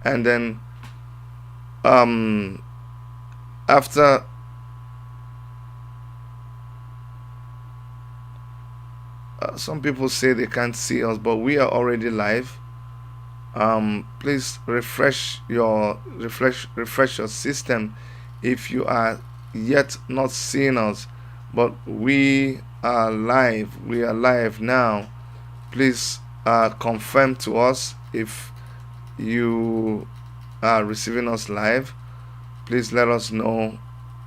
And then um, after some people say they can't see us, but we are already live. Please refresh your system if you are yet not seeing us, but we are live. We are live now. Please confirm to us if you are receiving us live. Please let us know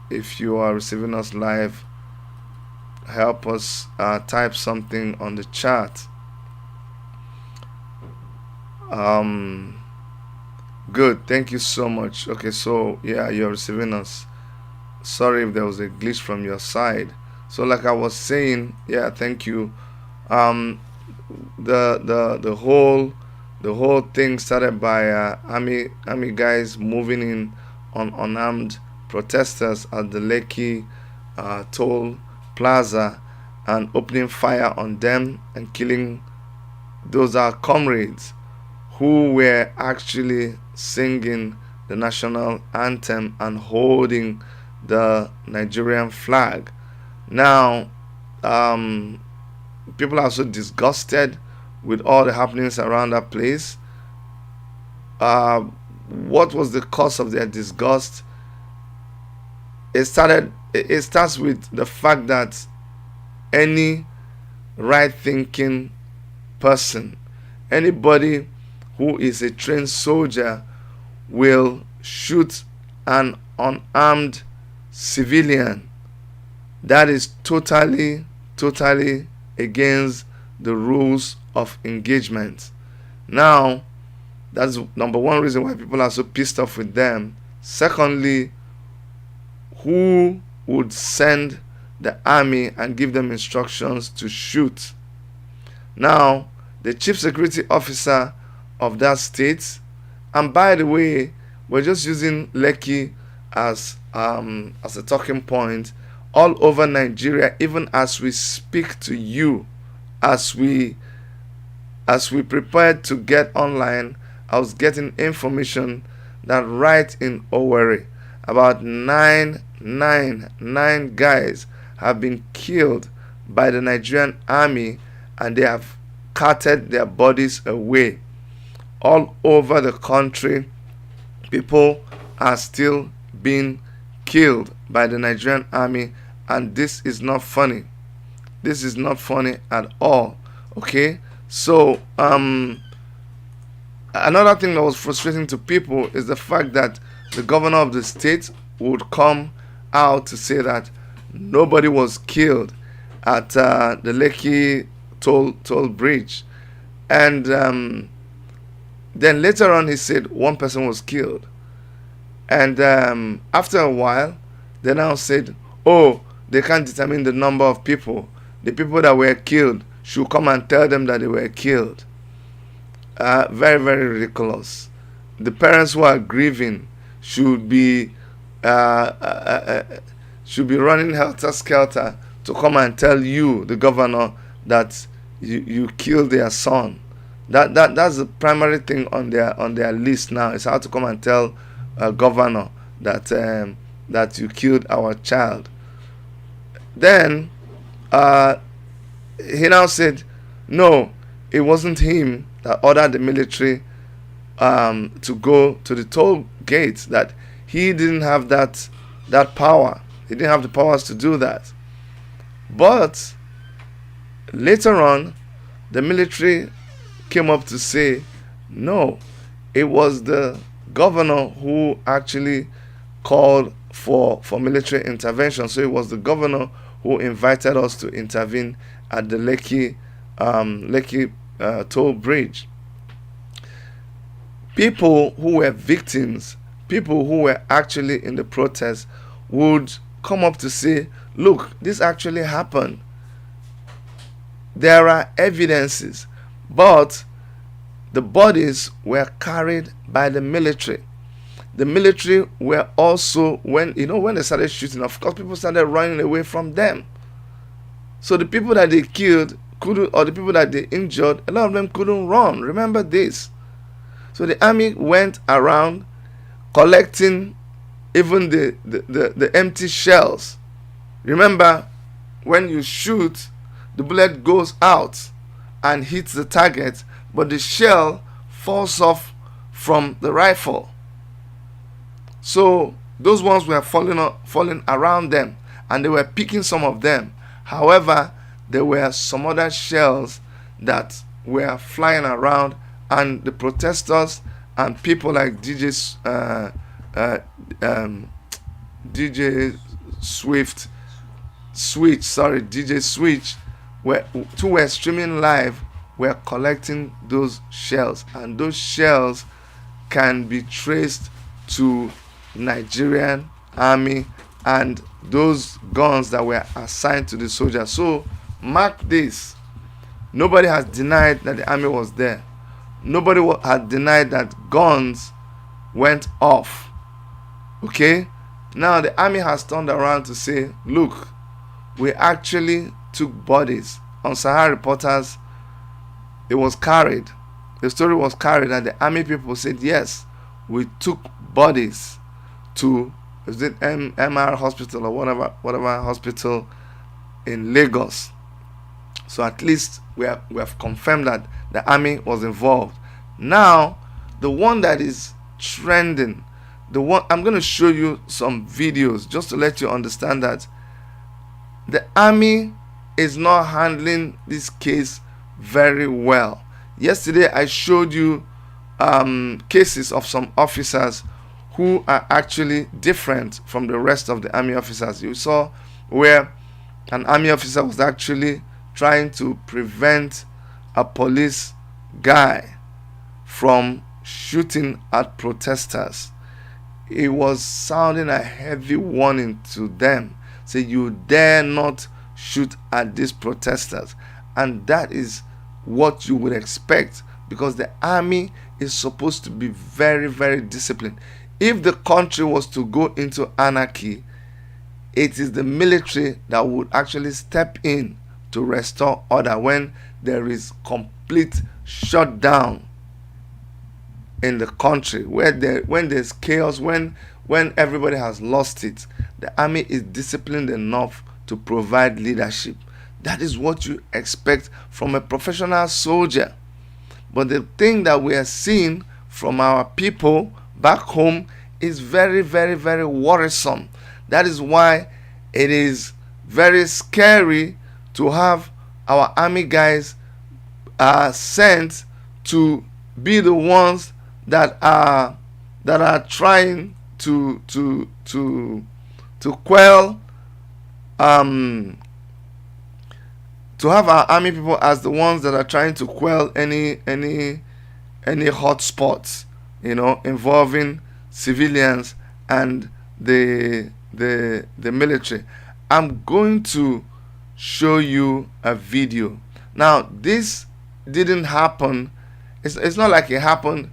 if you are receiving us live. Help us type something on the chat. Good, thank you so much. Okay, so yeah, you're receiving us. Sorry if there was a glitch from your side. So like I was saying, yeah, thank you. um the whole thing started by army guys moving in on unarmed protesters at the Lekki toll plaza and opening fire on them and killing those are comrades who were actually singing the national anthem and holding the Nigerian flag. Now, um, people are so disgusted with all the happenings around that place. Uh, what was the cause of their disgust? It starts with the fact that any right-thinking person, anybody who is a trained soldier, will shoot an unarmed civilian. That is totally against the rules of engagement. Now, that's number one reason why people are so pissed off with them. Secondly, who would send the army and give them instructions to shoot? Now, the chief security officer of that state, and by the way, we're just using Lekki as a talking point all over Nigeria, even as we speak to you, as we prepared to get online. I was getting information that right in Owerri, about nine guys have been killed by the Nigerian army, and they have carted their bodies away. All over the country, people are still being killed by the Nigerian army, and this is not funny. This is not funny at all. Okay? So, another thing that was frustrating to people is the fact that the governor of the state would come out to say that nobody was killed at the Lekki toll bridge. And then later on, he said one person was killed. And after a while, they now said, oh, they can't determine the number of people. The people that were killed should come and tell them that they were killed. Very ridiculous. The parents who are grieving should be running helter skelter to come and tell you, the governor, that you killed their son. That's the primary thing on their list now, is how to come and tell a governor that you killed our child. Then he now said, no, it wasn't him that ordered the military to go to the toll gates, that he didn't have that power. He didn't have the powers to do that. But later on, the military came up to say, no, it was the governor who actually called for military intervention. So it was the governor who invited us to intervene at the Lekki toll bridge. People who were victims, people who were actually in the protest, would come up to say, look, this actually happened. There are evidences, but the bodies were carried by the military. The military were also, when they started shooting, of course, people started running away from them. So the people that they killed couldn't, or the people that they injured, a lot of them couldn't run. Remember this. So the army went around collecting even the empty shells. Remember, when you shoot, the bullet goes out and hits the target, but the shell falls off from the rifle. So those ones were falling around them, and they were picking some of them. However, there were some other shells that were flying around, and the protesters and people like DJ Switch who were streaming live, were collecting those shells, and those shells can be traced to Nigerian army and those guns that were assigned to the soldiers. So mark this: nobody has denied that the army was there. Nobody had denied that guns went off. Okay, now the army has turned around to say, look, we actually took bodies. On Sahara Reporters, it was carried, the story was carried, and the army people said, yes, we took bodies to, is it MR hospital or whatever hospital in Lagos. So at least we have confirmed that the army was involved. Now, the one that is trending, the one I'm going to show you some videos just to let you understand that the army is not handling this case very well. Yesterday I showed you cases of some officers who are actually different from the rest of the army officers. You saw where an army officer was actually trying to prevent a police guy from shooting at protesters. It was sounding a heavy warning to them. Say, you dare not shoot at these protesters. And that is what you would expect, because the army is supposed to be very, very disciplined. If the country was to go into anarchy, it is the military that would actually step in to restore order when there is complete shutdown in the country, when there's chaos, when everybody has lost it. The army is disciplined enough to provide leadership. That is what you expect from a professional soldier. But the thing that we are seeing from our people back home is very, very, very worrisome. That is why it is very scary to have our army guys sent to be the ones that are trying to quell, to have our army people as the ones that are trying to quell any hot spots, involving civilians and the military. I'm going to show you a video. Now, this didn't happen. It's not like it happened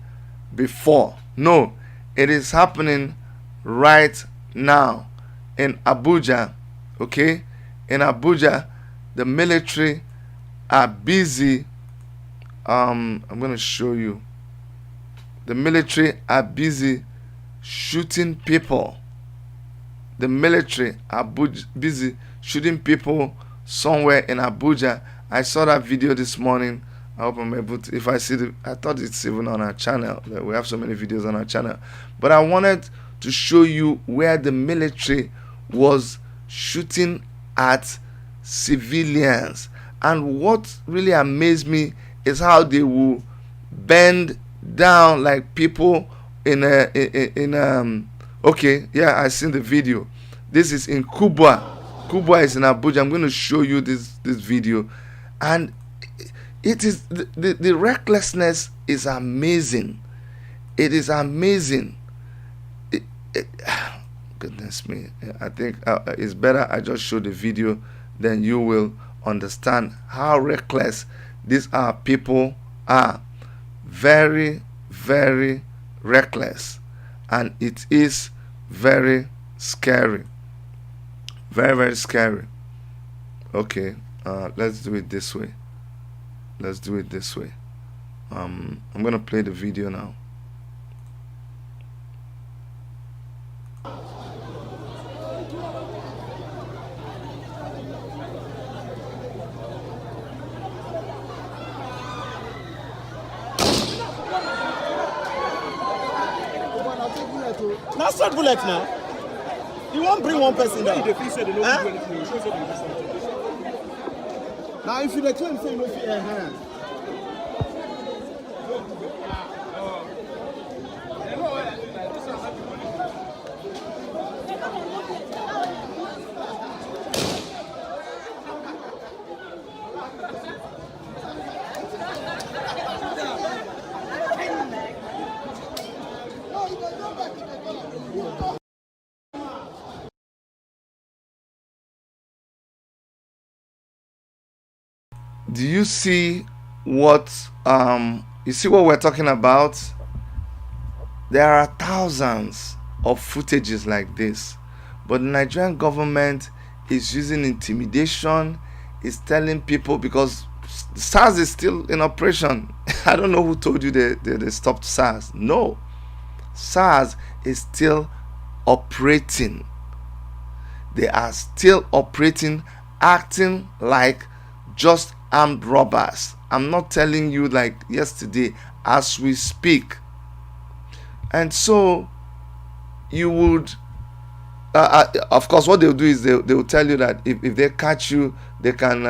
before. No, it is happening right now in Abuja. Okay, in Abuja, the military are busy. I'm going to show you. The military are busy shooting people. The military are busy shooting people somewhere in Abuja. I saw that video this morning. I hope I'm able to, if I see I thought it's even on our channel. We have so many videos on our channel. But I wanted to show you where the military was shooting at civilians. And what really amazed me is how they will bend down like people okay, yeah, I seen the video. This is in Kubwa. Kubwa is in Abuja. I'm going to show you this video, and it is the recklessness is amazing. It is amazing. Goodness me, I think it's better I just show the video, then you will understand how reckless these people are. Very, very reckless, and it is very scary. Very, very scary. Okay, let's do it this way. I'm gonna play the video now. Now start bullet now. You won't bring one person down. Now if you the claim say no fear. Do you see what we're talking about? There are thousands of footages like this, but the Nigerian government is using intimidation, is telling people, because SARS is still in operation. I don't know who told you they stopped SARS. No, SARS is still operating. They are still operating, acting like just armed robbers. I'm not telling you like yesterday, as we speak. And so you would of course what they'll do is they will tell you that if they catch you, they can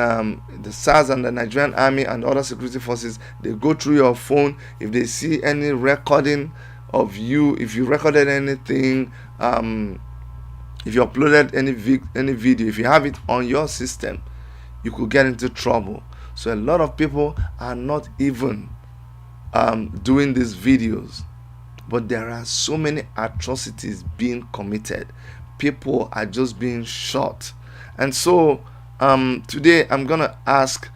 the SARS and the Nigerian army and other security forces, they go through your phone. If they see any recording of you, if you recorded anything, if you uploaded any video, if you have it on your system, you could get into trouble. So a lot of people are not even doing these videos, but there are so many atrocities being committed. People are just being shot. And so today I'm gonna ask,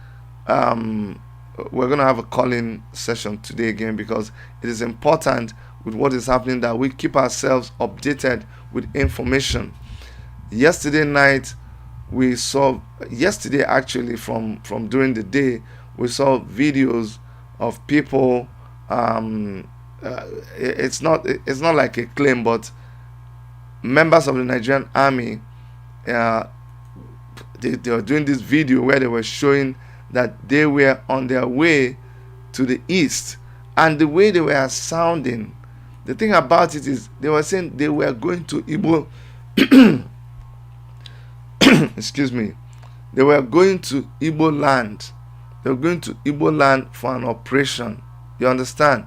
we're gonna have a call-in session today again, because it is important with what is happening that we keep ourselves updated with information. Yesterday night we saw, yesterday actually, from during the day, we saw videos of people. It's not like a claim, but members of the Nigerian army, they were doing this video where they were showing that they were on their way to the east, and the way they were sounding, the thing about it is they were saying they were going to Igbo excuse me, they were going to Igbo land. They were going to Igbo land for an operation. You understand?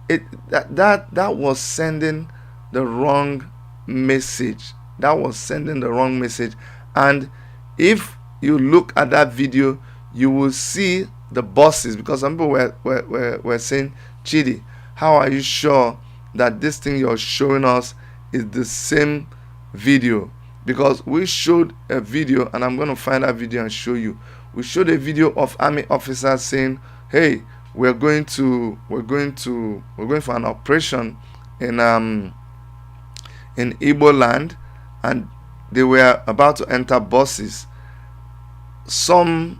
That was sending the wrong message. That was sending the wrong message. And if you look at that video, you will see the buses, because some people were saying, Chidi, how are you sure that this thing you're showing us is the same video? Because we showed a video, and I'm going to find that video and show you. We showed a video of army officers saying, hey, we're going for an operation in Igbo land, and they were about to enter buses. Some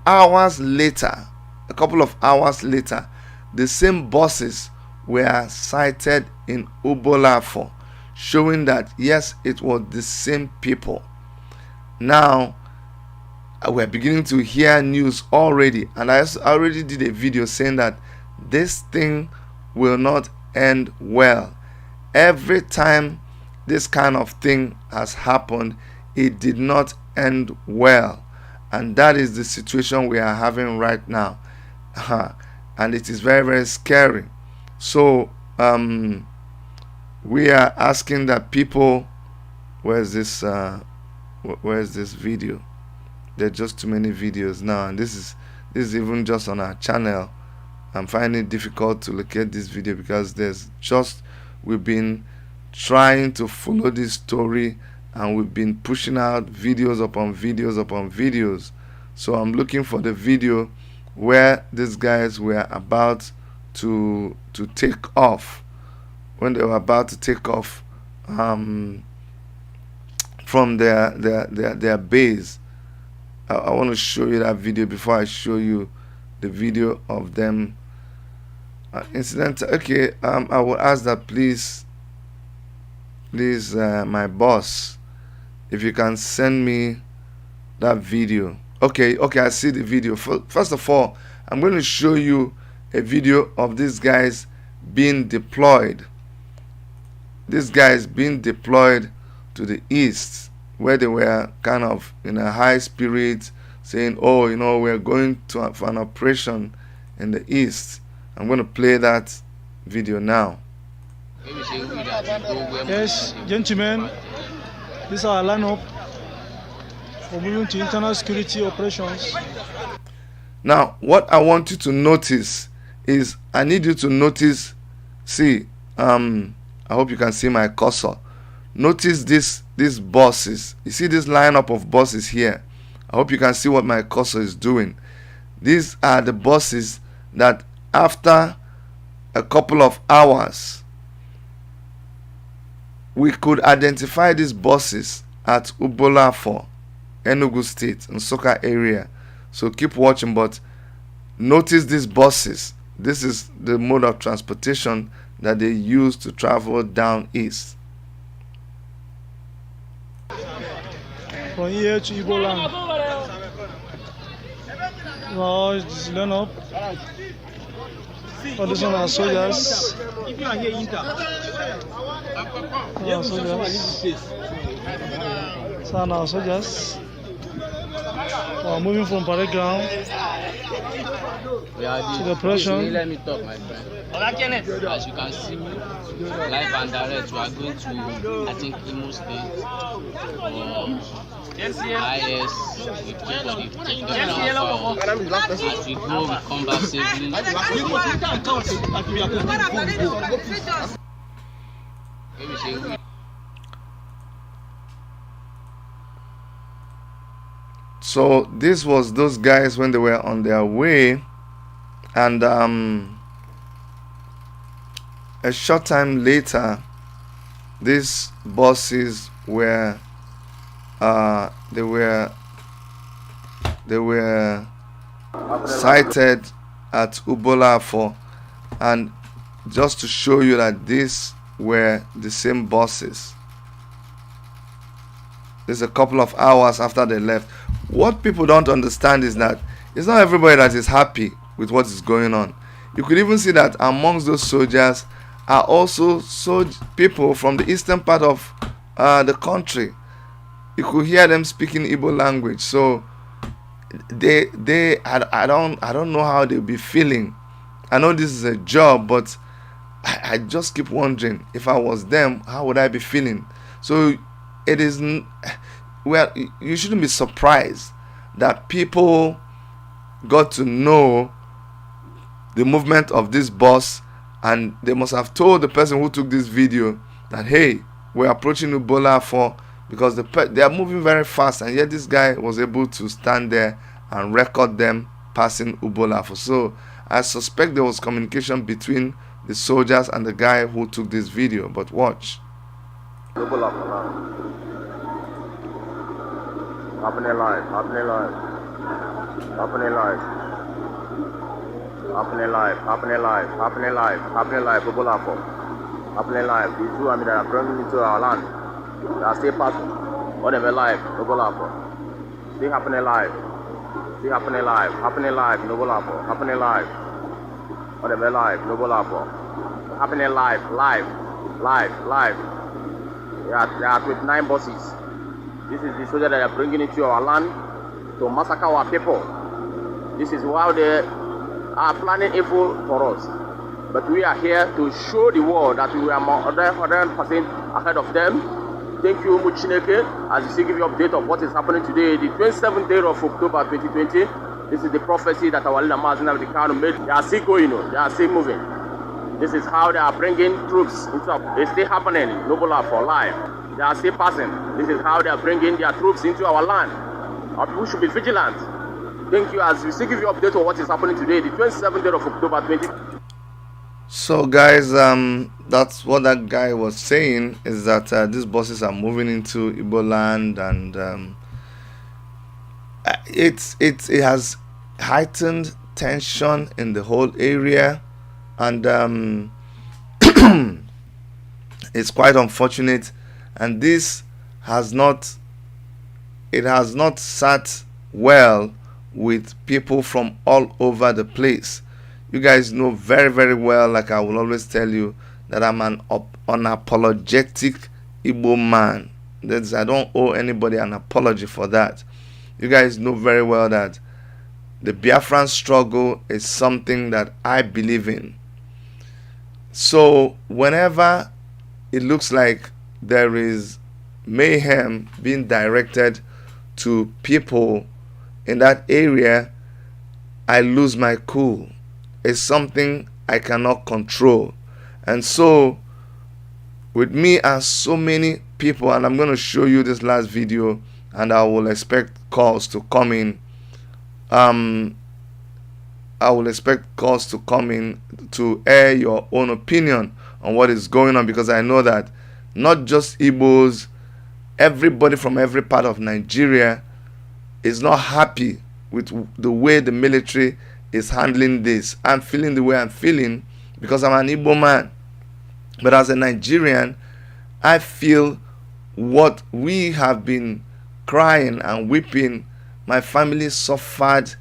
hours later, a couple of hours later, the same buses were sighted in Obolafo, showing that yes, it was the same people. Now we're beginning to hear news already, and I already did a video saying that this thing will not end well. Every time this kind of thing has happened, it did not end well, and that is the situation we are having right now. And it is very, very scary. So we are asking that people, where's this video? There are just too many videos now, and this is even just on our channel. I'm finding it difficult to locate this video, because we've been trying to follow this story, and we've been pushing out videos upon videos upon videos. So I'm looking for the video where these guys were about to take off, when they were about to take off from their base. I want to show you that video before I show you the video of them incident. Okay, I will ask that please my boss, if you can send me that video. Okay, I see the video. First of all, I'm going to show you a video of these guys being deployed. these guys being deployed to the east, where they were kind of in a high spirit, saying, oh, we're going to for an operation in the east. I'm going to play that video now. Yes, gentlemen, this is our lineup for moving to internal security operations. Now, what I want you to notice is, I need you to notice, see, I hope you can see my cursor. Notice these buses. You see this lineup of buses here. I hope you can see what my cursor is doing. These are the buses that after a couple of hours, we could identify these buses at Ubolafo, Enugu State, Nsukka area. So keep watching, but notice these buses. This is the mode of transportation that they use to travel down east. From here to Igbo land. Now it's line up. Oh, this one are soldiers. If you are here, So now soldiers moving from parade ground to the operation. let me talk, my friend. As you can see, live and direct, we are going to, I think, Imo State. IS, we keep on as we go, we come back safely. So this was those guys when they were on their way, and a short time later, these buses were they were sighted at Ubolafo, and just to show you that these were the same buses. This is a couple of hours after they left. What people don't understand is that it's not everybody that is happy with what is going on. You could even see that amongst those soldiers are also people from the eastern part of the country. You could hear them speaking Igbo language. So I don't know how they'll be feeling. I know this is a job, but I just keep wondering, if I was them, how would I be feeling? So it is, well, you shouldn't be surprised that people got to know the movement of this bus, and they must have told the person who took this video that, hey, we're approaching Ubolafo, because they are moving very fast, and yet this guy was able to stand there and record them passing Ubolafo. So I suspect there was communication between the soldiers and the guy who took this video. But watch. Ubolafo now. Happening live. Happening live. Happening live. Happening live. Happening live. Happening live. Happening live. Ubolafo. Happening live. These two army that are bringing into our land. They are still passing. Whatever live. Ubolafo. Still happening live. Still happening live. Happening live. Ubolafo. Happening live. Whatever live. Ubolafo. Happening live. Live. There are 29 buses. This is the soldier that are bringing into our land to massacre our people. This is how they are planning evil for us. But we are here to show the world that we are 100% ahead of them. Thank you, Muchineke, as you see, give you update of what is happening today, the 27th day of October 2020. This is the prophecy that our leader Mazin of the Kano made. They are still going, they are still moving. This is how they are bringing troops into. It's still happening. Nobola for life. They are still passing. This is how they are bringing their troops into our land. Our people should be vigilant. Thank you, as we still give you update on what is happening today, the 27th day of October 2020. So guys, that's what that guy was saying, is that these buses are moving into Igbo land, and it has heightened tension in the whole area, and it's quite unfortunate, and this has not sat well with people from all over the place. You guys know very, very well, like I will always tell you, that I'm an unapologetic Igbo man. I don't owe anybody an apology for that. You guys know very well that the Biafran struggle is something that I believe in. So whenever it looks like there is mayhem being directed to people in that area, I lose my cool. It's something I cannot control. And so with me and so many people, and I'm going to show you this last video, and I will expect calls to come in. I will expect calls to come in to air your own opinion on what is going on, because I know that not just Igbos, everybody from every part of Nigeria is not happy with the way the military is handling this. I'm feeling the way I'm feeling because I'm an Igbo man. But as a Nigerian, I feel what we have been crying and weeping. My family suffered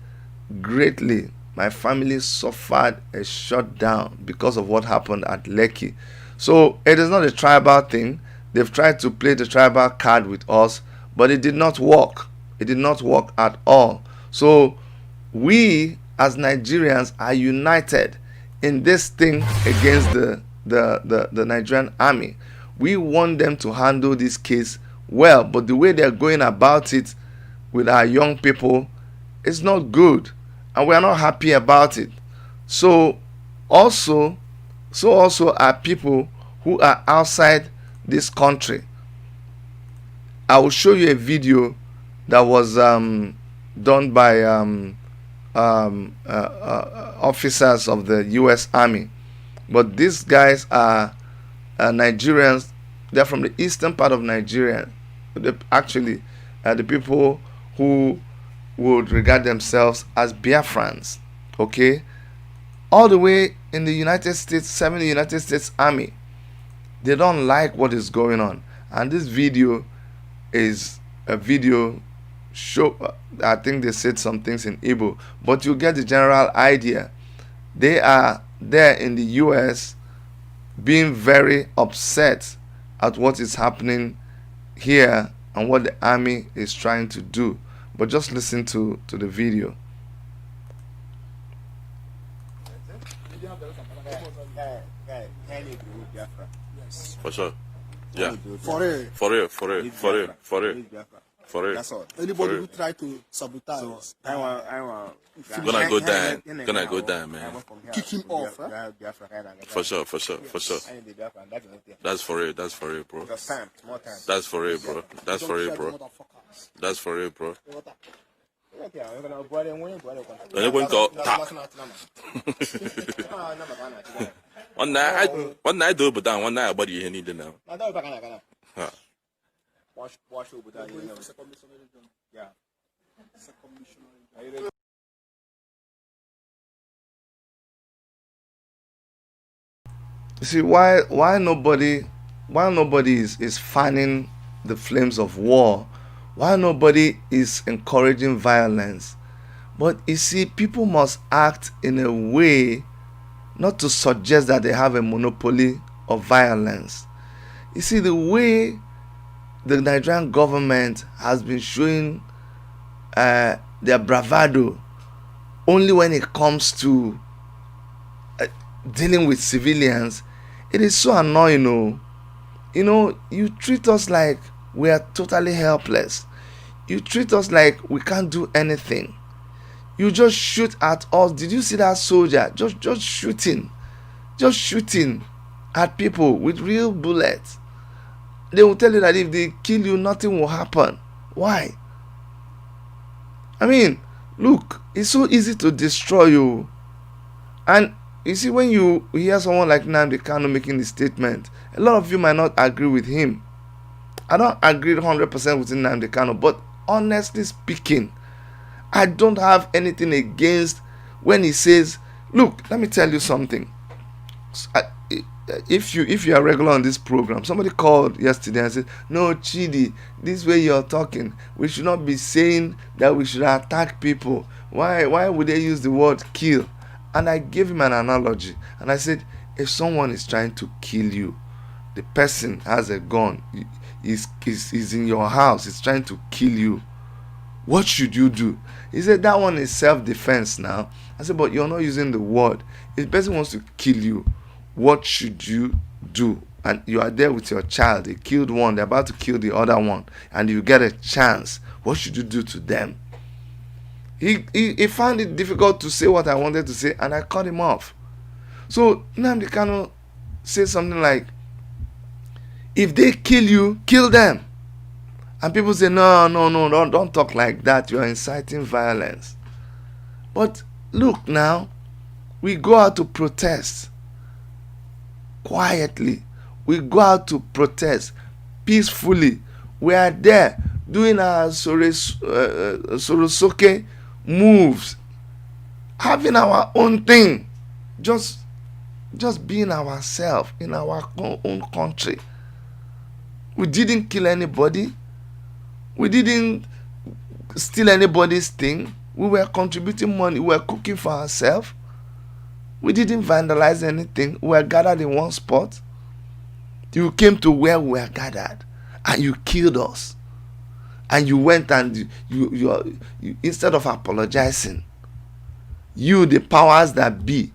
greatly. My family suffered a shutdown because of what happened at Lekki. So it is not a tribal thing. They've tried to play the tribal card with us, but it did not work. It did not work at all. So we as Nigerians are united in this thing against the Nigerian army. We want them to handle this case well, but the way they're going about it with our young people is not good, and we are not happy about it. So also are people who are outside this country. I will show you a video that was done by officers of the U.S. Army, but these guys are Nigerians. They're from the eastern part of Nigeria. Actually, the people who would regard themselves as Biafrans, okay, all the way in the United States, serving the United States Army. They don't like what is going on, and this video is a video show. I think they said some things in Igbo, but you get the general idea. They are there in the US being very upset at what is happening here and what the army is trying to do. But just listen to the video. For sure. Yeah. For real. For real. For real. For real. For real. For real. That's all. Anybody who try to sabotage us, Gonna go down. Gonna go down, man. kick him off. For sure. For sure. For sure. That's for real. That's for real, bro. That's for real, bro. That's for real, bro. That's for real, bro. Anyone got tap? One night do but down. One night, buddy, you need to know. You see why nobody is fanning the flames of war, why nobody is encouraging violence. But you see, people must act in a way not to suggest that they have a monopoly of violence. You see, the way the Nigerian government has been showing their bravado only when it comes to dealing with civilians, it is so annoying. You treat us like we are totally helpless. You treat us like we can't do anything. You just shoot at us. Did you see that soldier just shooting at people with real bullets? They will tell you that if they kill you, nothing will happen. Why? I mean, look, it's so easy to destroy you. And you see, when you hear someone like Nnamdi Kanu making this statement, a lot of you might not agree with him. I don't agree 100% with Nnamdi Kanu, but honestly speaking, I don't have anything against when he says, look, let me tell you something. If you are regular on this program, somebody called yesterday and said, no, Chidi, this way you're talking, we should not be saying that we should attack people. Why would they use the word kill? And I gave him an analogy, and I said, If someone is trying to kill you, the person has a gun, is in your house, is trying to kill you, what should you do? He said that one is self-defense now. I said, but you're not using the word. If the person wants to kill you, what should you do? And you are there with your child, they killed one, they're about to kill the other one, and you get a chance, what should you do to them? He found it difficult to say what I wanted to say, and I cut him off. So Nnamdi Kanu said something like, if they kill you, kill them. And people say, no, don't talk like that. You're inciting violence. But look now, we go out to protest quietly. We go out to protest peacefully. We are there doing our Sorosoke moves, having our own thing, just being ourselves in our own country. We didn't kill anybody. We didn't steal anybody's thing. We were contributing money. We were cooking for ourselves. We didn't vandalize anything. We were gathered in one spot. You came to where we were gathered and you killed us. And you went and you instead of apologizing, you, the powers that be,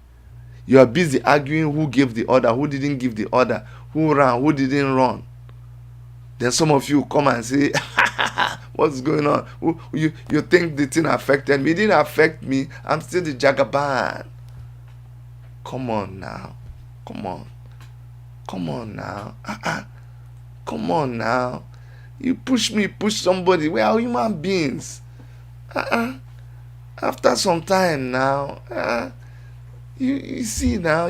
you are busy arguing who gave the order, who didn't give the order, who ran, who didn't run. Then some of you come and say, what's going on? You think the thing affected me? It didn't affect me. I'm still the Jagaban. Come on now. Come on now. Come on now. You push me, push somebody. We are human beings. After some time now, you see now,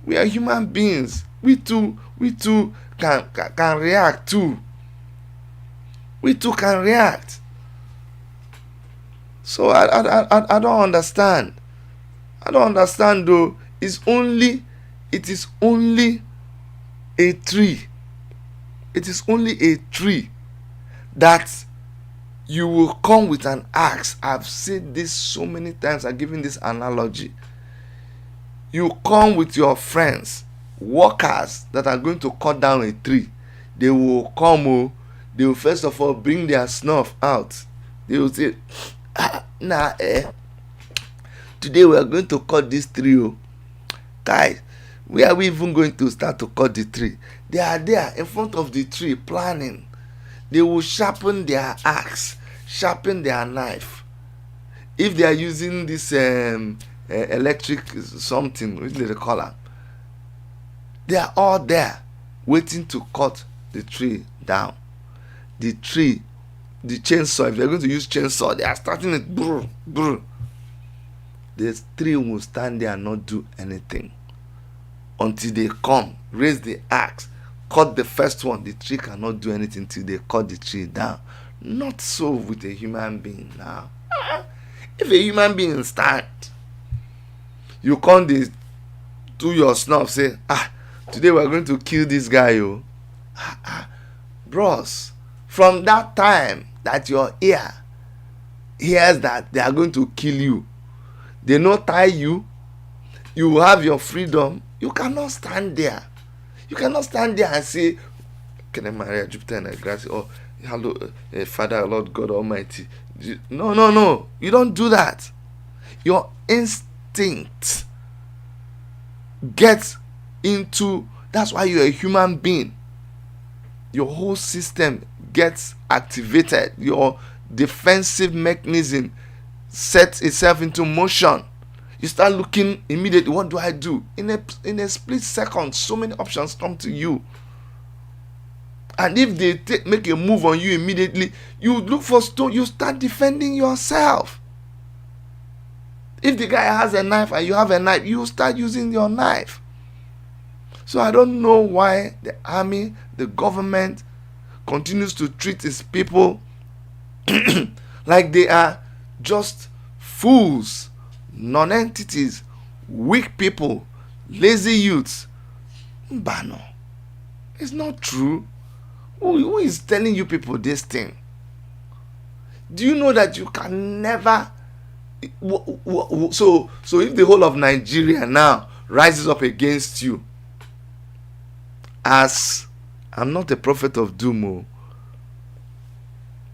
we are human beings. We too can react too. We too can react. So I don't understand. I don't understand though. It is only a tree. It is only a tree that you will come with an axe. I've said this so many times. I've given this analogy. You come with your friends, workers that are going to cut down a tree. They will come. They will first of all bring their snuff out. They will say, today we are going to cut this tree. Guys, where are we even going to start to cut the tree? They are there in front of the tree planning. They will sharpen their axe, sharpen their knife. If they are using this electric something, what do they call it? They are all there waiting to cut the tree down. The chainsaw, if they're going to use chainsaw, they are starting it. The tree will stand there and not do anything until they come, raise the axe, cut the first one. The tree cannot do anything until they cut the tree down. Not so with a human being now. If a human being stand, you come do your snuff, say, today we are going to kill this guy. Bros, from that time that your ear hears that they are going to kill you, they not tie you, you have your freedom. You cannot stand there. You cannot stand there and say, can I marry Jupiter and grass? Or hello, Father, Lord God Almighty. No. You don't do that. Your instinct gets into. That's why you're a human being. Your whole system gets activated. Your defensive mechanism sets itself into motion. You start looking immediately. What do I do? In a split second, so many options come to you. And if they make a move on you immediately, you look for stone. You start defending yourself. If the guy has a knife and you have a knife, you start using your knife. So I don't know why the army, the government, continues to treat its people like they are just fools, non-entities, weak people, lazy youths. Mbano. It's not true. Who is telling you people this thing? Do you know that you can never... So if the whole of Nigeria now rises up against you, as I'm not a prophet of doom,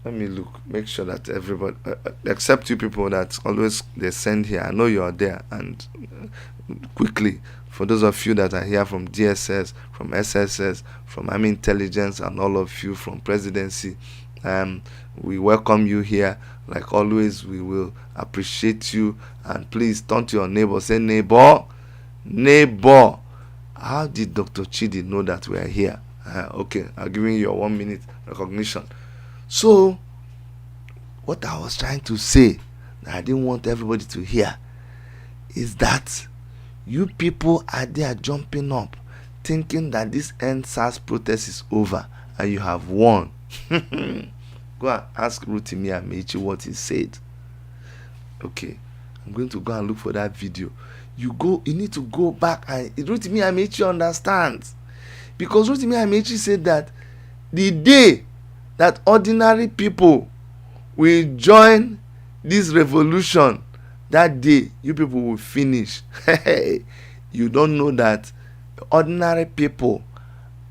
let me look, make sure that everybody, except you people that always they send here, I know you are there, and quickly, for those of you that are here from DSS, from SSS, from Army Intelligence, and all of you from Presidency, we welcome you here. Like always, we will appreciate you, and please turn to your neighbor, say, neighbor, how did Dr. Chidi know that we are here? Okay, I'm giving you your 1 minute recognition. So, what I was trying to say, that I didn't want everybody to hear, is that you people are there jumping up, thinking that this NSAS protest is over and you have won. Go and ask Rotimi Amechi what he said. Okay, I'm going to go and look for that video. You need to go back, and Rotimi Amechi understands, because Rotimi Amechi said that the day that ordinary people will join this revolution, that day you people will finish. You don't know that ordinary people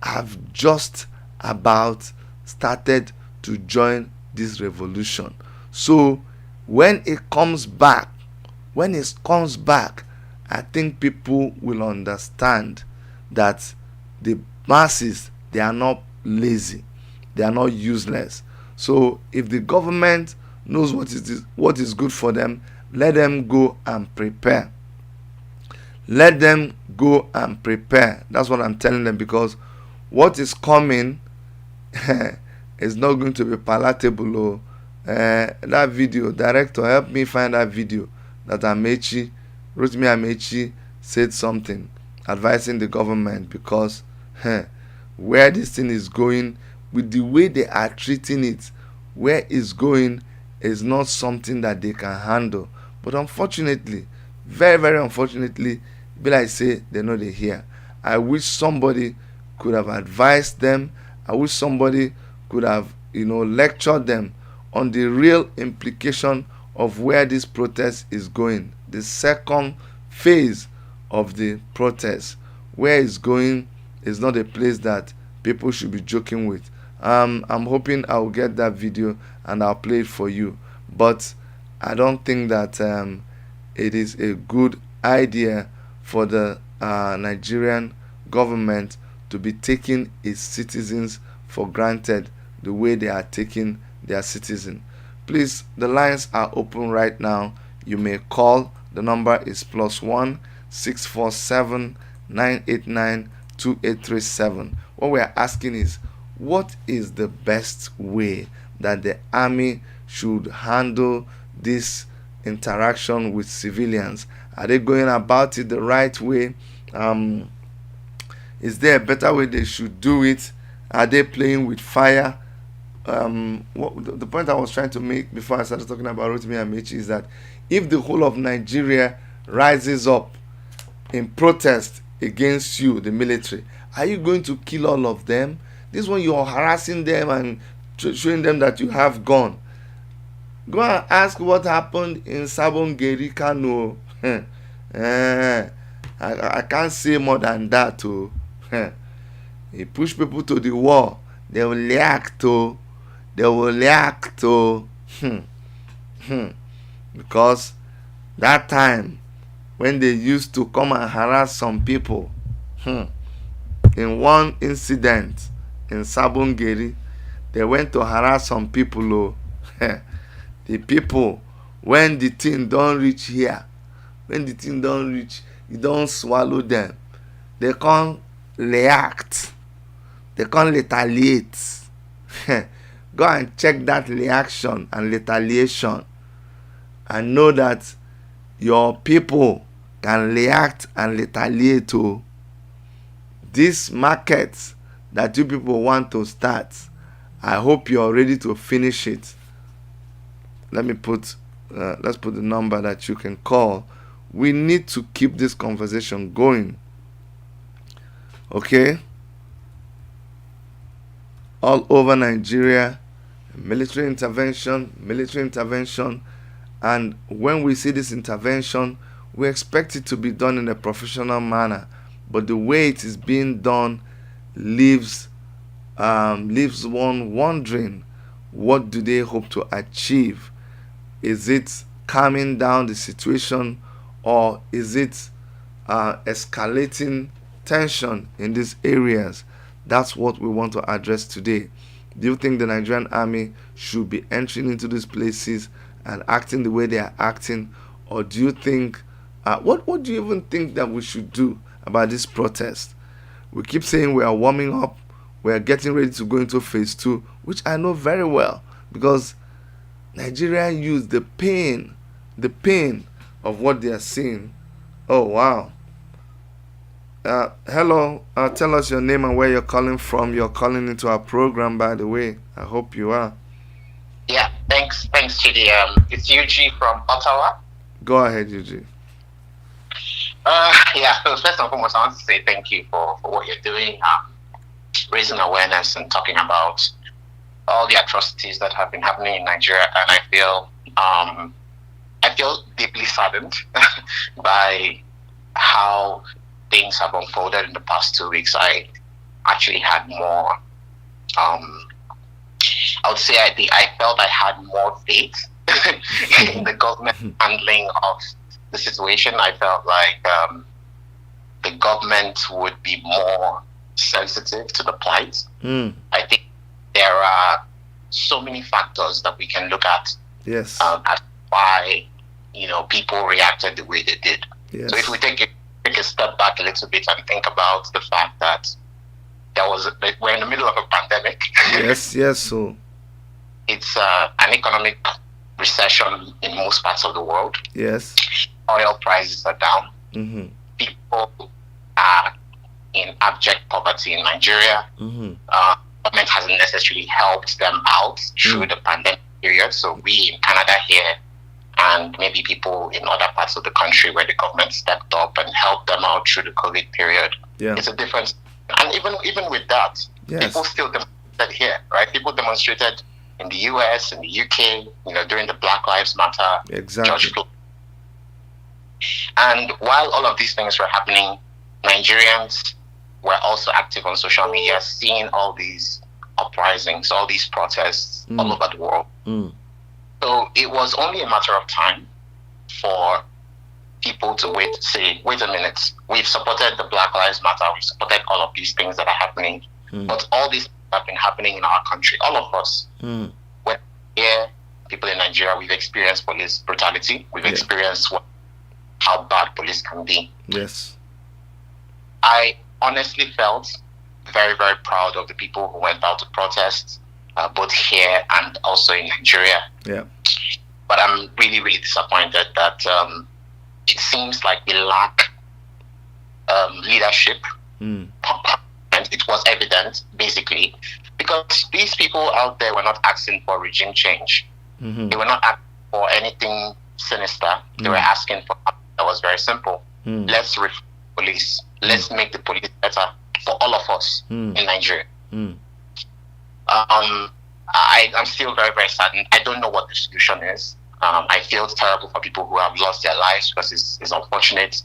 have just about started to join this revolution. So when it comes back, I think people will understand that the masses, they are not lazy, they are not useless. So if the government knows what is good for them, let them go and prepare. Let them go and prepare. That's what I'm telling them, because what is coming is not going to be palatable. That video, director, help me find that video that Rotimi Amechi said something advising the government, because where this thing is going, with the way they are treating it, where it's going is not something that they can handle. But unfortunately, very, very unfortunately, be like say they know they hear. I wish somebody could have advised them. I wish somebody could have, lectured them on the real implication of where this protest is going. The second phase of the protest, where it's going, is not a place that people should be joking with. I'm hoping I'll get that video and I'll play it for you. But I don't think that it is a good idea for the Nigerian government to be taking its citizens for granted the way they are taking their citizens. Please, the lines are open right now. You may call. The number is +1 647 989 2837. What we are asking is, what is the best way that the army should handle this interaction with civilians? Are they going about it the right way? Is there a better way they should do it? Are they playing with fire? The point I was trying to make before I started talking about Rotimi Amechi is that if the whole of Nigeria rises up in protest against you, the military, are you going to kill all of them? This one, you are harassing them and showing them that you have gun. Go and ask what happened in Sabongeri, Kano. I can't say more than that. He pushed people to the wall. They will react. Because that time when they used to come and harass some people, in one incident in Sabongeri, they went to harass some people. The people, when the thing don't reach here, you don't swallow them. They can't react. They can't retaliate. Go and check that reaction and retaliation, and know that your people can react and retaliate to this market that you people want to start. I hope you're ready to finish it. Let's put the number that you can call. We need to keep this conversation going. Okay? All over Nigeria, military intervention. And when we see this intervention, we expect it to be done in a professional manner, but the way it is being done leaves one wondering, what do they hope to achieve? Is it calming down the situation, or is it escalating tension in these areas? That's what we want to address today. Do you think the Nigerian army should be entering into these places and acting the way they are acting, or do you think what do you even think that we should do about this protest? We keep saying we are warming up, we are getting ready to go into phase 2, which I know very well, because Nigerian use the pain of what they are seeing. Oh wow. Hello, tell us your name and where you're calling from. You're calling into our program, by the way. I hope you are. Yeah, thanks, Chidi. It's Yuji from Ottawa. Go ahead, Yuji. Yeah, so first and foremost, I want to say thank you for what you're doing, raising awareness and talking about all the atrocities that have been happening in Nigeria. And I feel deeply saddened by how things have unfolded in the past 2 weeks. I actually had more, I would say I felt I had more faith in the government handling of the situation. I felt like the government would be more sensitive to the plight. I think there are so many factors that we can look at. Yes. As why people reacted the way they did. Yes. So if we take a step back a little bit and think about the fact that we're in the middle of a pandemic. Yes. So it's an economic recession in most parts of the world. Yes. Oil prices are down. Mm-hmm. People are in abject poverty in Nigeria. Mm-hmm. Government hasn't necessarily helped them out through the pandemic period. So we in Canada here, and maybe people in other parts of the country where the government stepped up and helped them out through the COVID period. Yeah. It's a difference. And even with that, Yes. people still demonstrated here, right? People demonstrated in the US, in the UK, during the Black Lives Matter. Exactly. And while all of these things were happening, Nigerians were also active on social media, seeing all these uprisings, all these protests all over the world. So it was only a matter of time for people to say, wait a minute, we've supported the Black Lives Matter, we've supported all of these things that are happening, but all these have been happening in our country, all of us. We're here, people in Nigeria, we've experienced police brutality, we've experienced how bad police can be. Yes. I honestly felt very, very proud of the people who went out to protest, both here and also in Nigeria. Yeah. But I'm really, really disappointed that it seems like we lack leadership. And it was evident, basically, because these people out there were not asking for regime change. They were not asking for anything sinister. They were asking for something that was very simple. Let's reform police. Let's make the police better for all of us in Nigeria. I'm still very, very saddened. I don't know what the solution is. I feel terrible for people who have lost their lives because it's unfortunate.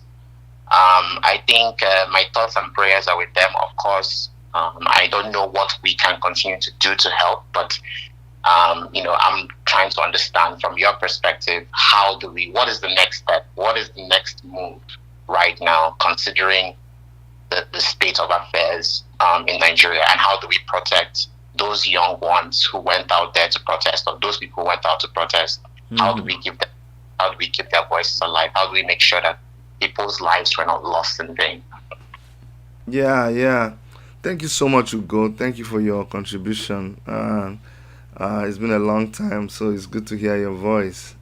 I think my thoughts and prayers are with them, of course. I don't know what we can continue to do to help, but I'm trying to understand from your perspective, what is the next step? What is the next move right now, considering the state of affairs in Nigeria, and how do we protect those young ones who went out there to protest, or those people who went out to protest? How do we keep their voices alive? How do we make sure that people's lives were not lost in vain? Yeah. Thank you so much, Ugo. Thank you for your contribution. It's been a long time, so it's good to hear your voice.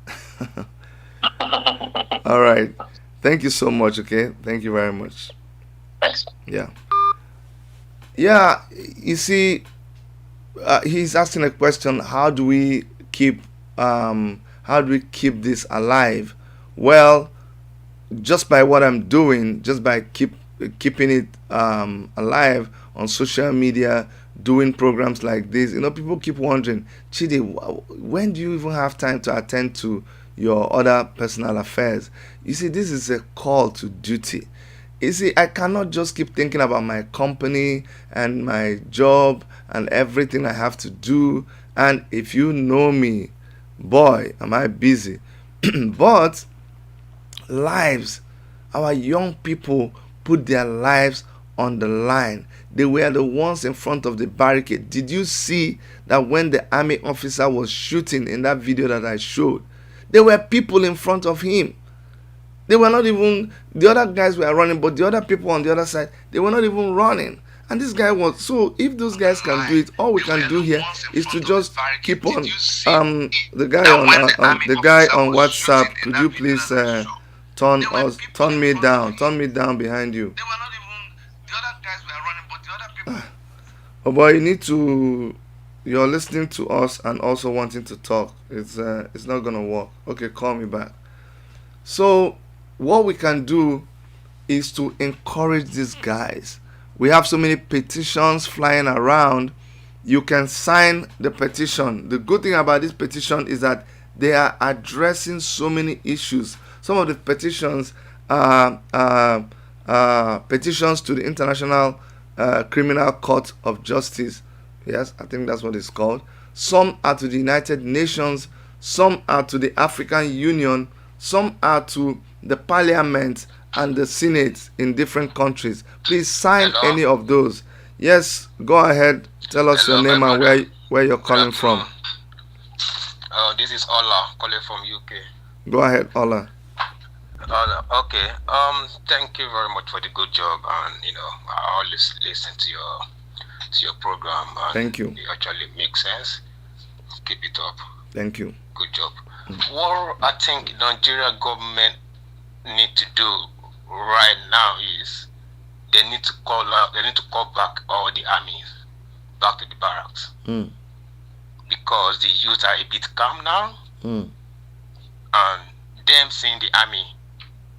All right. Thank you so much, okay? Thank you very much. Thanks. Yeah, you see, he's asking a question, how do we keep this alive? Well, just by what I'm doing, just by keeping it alive on social media, doing programs like this. People keep wondering, Chidi, when do you even have time to attend to your other personal affairs. You see, this is a call to duty. You see, I cannot just keep thinking about my company and my job and everything I have to do. And if you know me, boy, am I busy. But lives, our young people put their lives on the line. They were the ones in front of the barricade. Did you see that when the army officer was shooting in that video that I showed, there were people in front of him? They were not even, the other guys were running, but the other people on the other side, they were not even running. And this guy was, so if those guys can do it, all we can do here is to just keep on. The guy on WhatsApp, could you please turn me down behind you? Oh boy, you need to, you're listening to us and also wanting to talk. It's not gonna work. Okay, call me back. So what we can do is to encourage these guys. We have so many petitions flying around. You can sign the petition. The good thing about this petition is that they are addressing so many issues. Some of the petitions are petitions to the International Criminal Court of Justice. Yes, I think that's what it's called. Some are to the United Nations. Some are to the African Union. Some are to the Parliament and the Senate in different countries. Please sign any of those. Yes, go ahead. Tell us your name and where you're calling from. This is Ola calling from UK. Go ahead, Ola. Okay. Thank you very much for the good job, and I always listen to your program. And thank you. It actually makes sense. Keep it up. Thank you. Good job. What I think Nigeria government need to do right now is they need to call back all the armies back to the barracks. Because the youth are a bit calm now. And them seeing the army,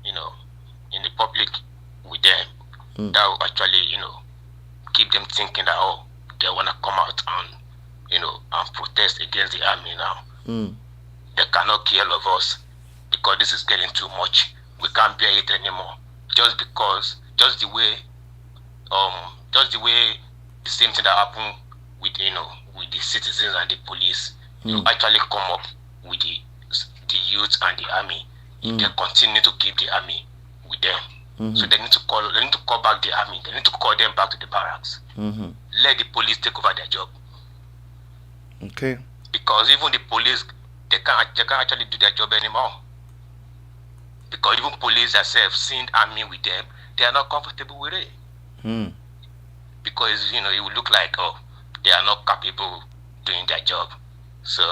in the public with them, that will actually, keep them thinking that they wanna come out and and protest against the army now. They cannot kill all of us because this is getting too much. We can't bear it anymore. Just the way the same thing that happened with with the citizens and the police, you actually come up with the youth and the army. They continue to keep the army with them. So they need to call back the army. They need to call them back to the barracks. Let the police take over their job. Okay. Because even the police, they can't actually do their job anymore. Because even police themselves, seeing army with them, they are not comfortable with it. Because it would look like they are not capable doing their job. So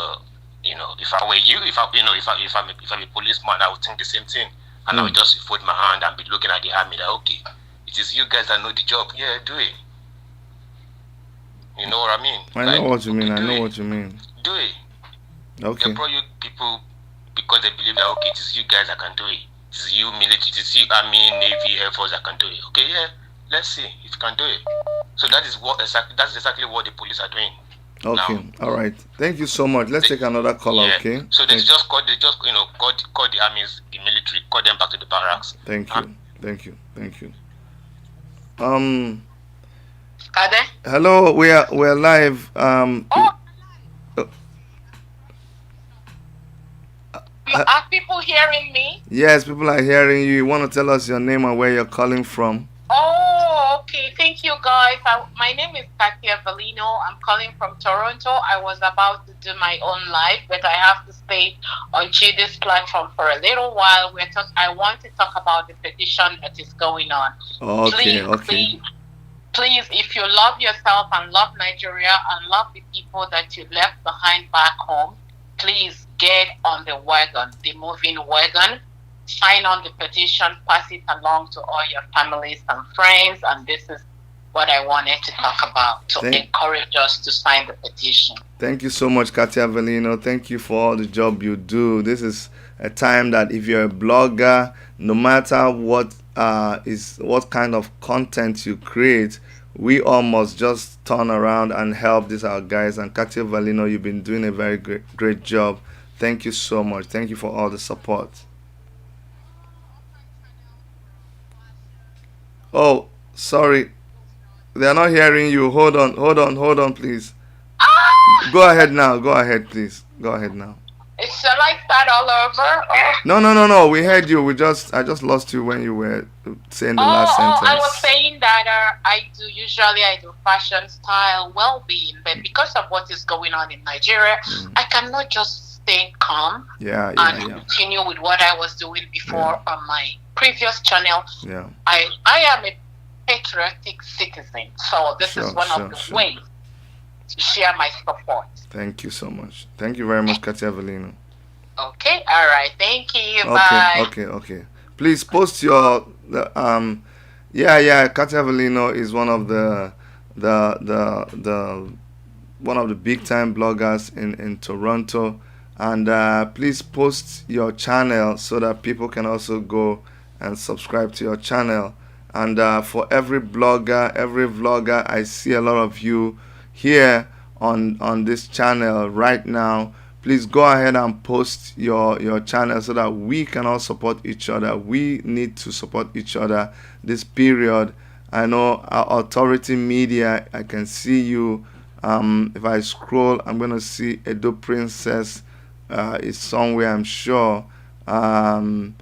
if I were you, if I'm a policeman, I would think the same thing, and I would just fold my hand and be looking at the army that okay, it is you guys that know the job. Yeah, do it. You know what I mean? I know what you mean. I know what you mean. Do it. Okay. They brought you people because they believe that okay, it is you guys that can do it. It is you military, it is you army, navy, air force that can do it. Okay, yeah. Let's see if you can do it. So that's exactly what the police are doing. Okay. Now. All right. Thank you so much. Let's take another caller. Yeah. Okay. So they just call the armies, the military, call them back to the barracks. Thank you. Ade? Hello. We're live. Are people hearing me? Yes, people are hearing you. You want to tell us your name and where you're calling from? Oh, okay. Thank you, guys. My name is Katia Valino. I'm calling from Toronto. I was about to do my own live, but I have to stay on this platform for a little while. I want to talk about the petition that is going on. Okay. Please, if you love yourself and love Nigeria and love the people that you left behind back home, please get on the wagon, the moving wagon. Sign on the petition, pass it along to all your families and friends, and this is what I wanted to talk about, to encourage us to sign the petition. Thank you so much, Katia Velino. Thank you for all the job you do. This is a time that if you're a blogger, no matter what kind of content you create, we all must just turn around and help these our guys. And Katia Velino, you've been doing a very great job. Thank you so much. Thank you for all the support. Oh, sorry. They are not hearing you. Hold on, please. Go ahead now. Go ahead, please. Go ahead now. Shall I start all over? No. We heard you. I just lost you when you were saying the last sentence. I was saying that I do fashion, style, well-being, but because of what is going on in Nigeria, I cannot just stay calm and continue with what I was doing before on my previous channel. Yeah. I am a patriotic citizen, so this is one of the ways to share my support. Thank you so much. Thank you very much, Katia Avelino. Okay, all right. Thank you. Bye. Okay. Please post your Katia Avelino is one of the one of the big time bloggers in Toronto, and please post your channel so that people can also go and subscribe to your channel. And for every vlogger, I see a lot of you here on this channel right now. Please go ahead and post your channel so that we can all support each other. We need to support each other this period. I know our Authority Media, I can see you. If I scroll, I'm going to see Edo Princess is somewhere, I'm sure. Biafra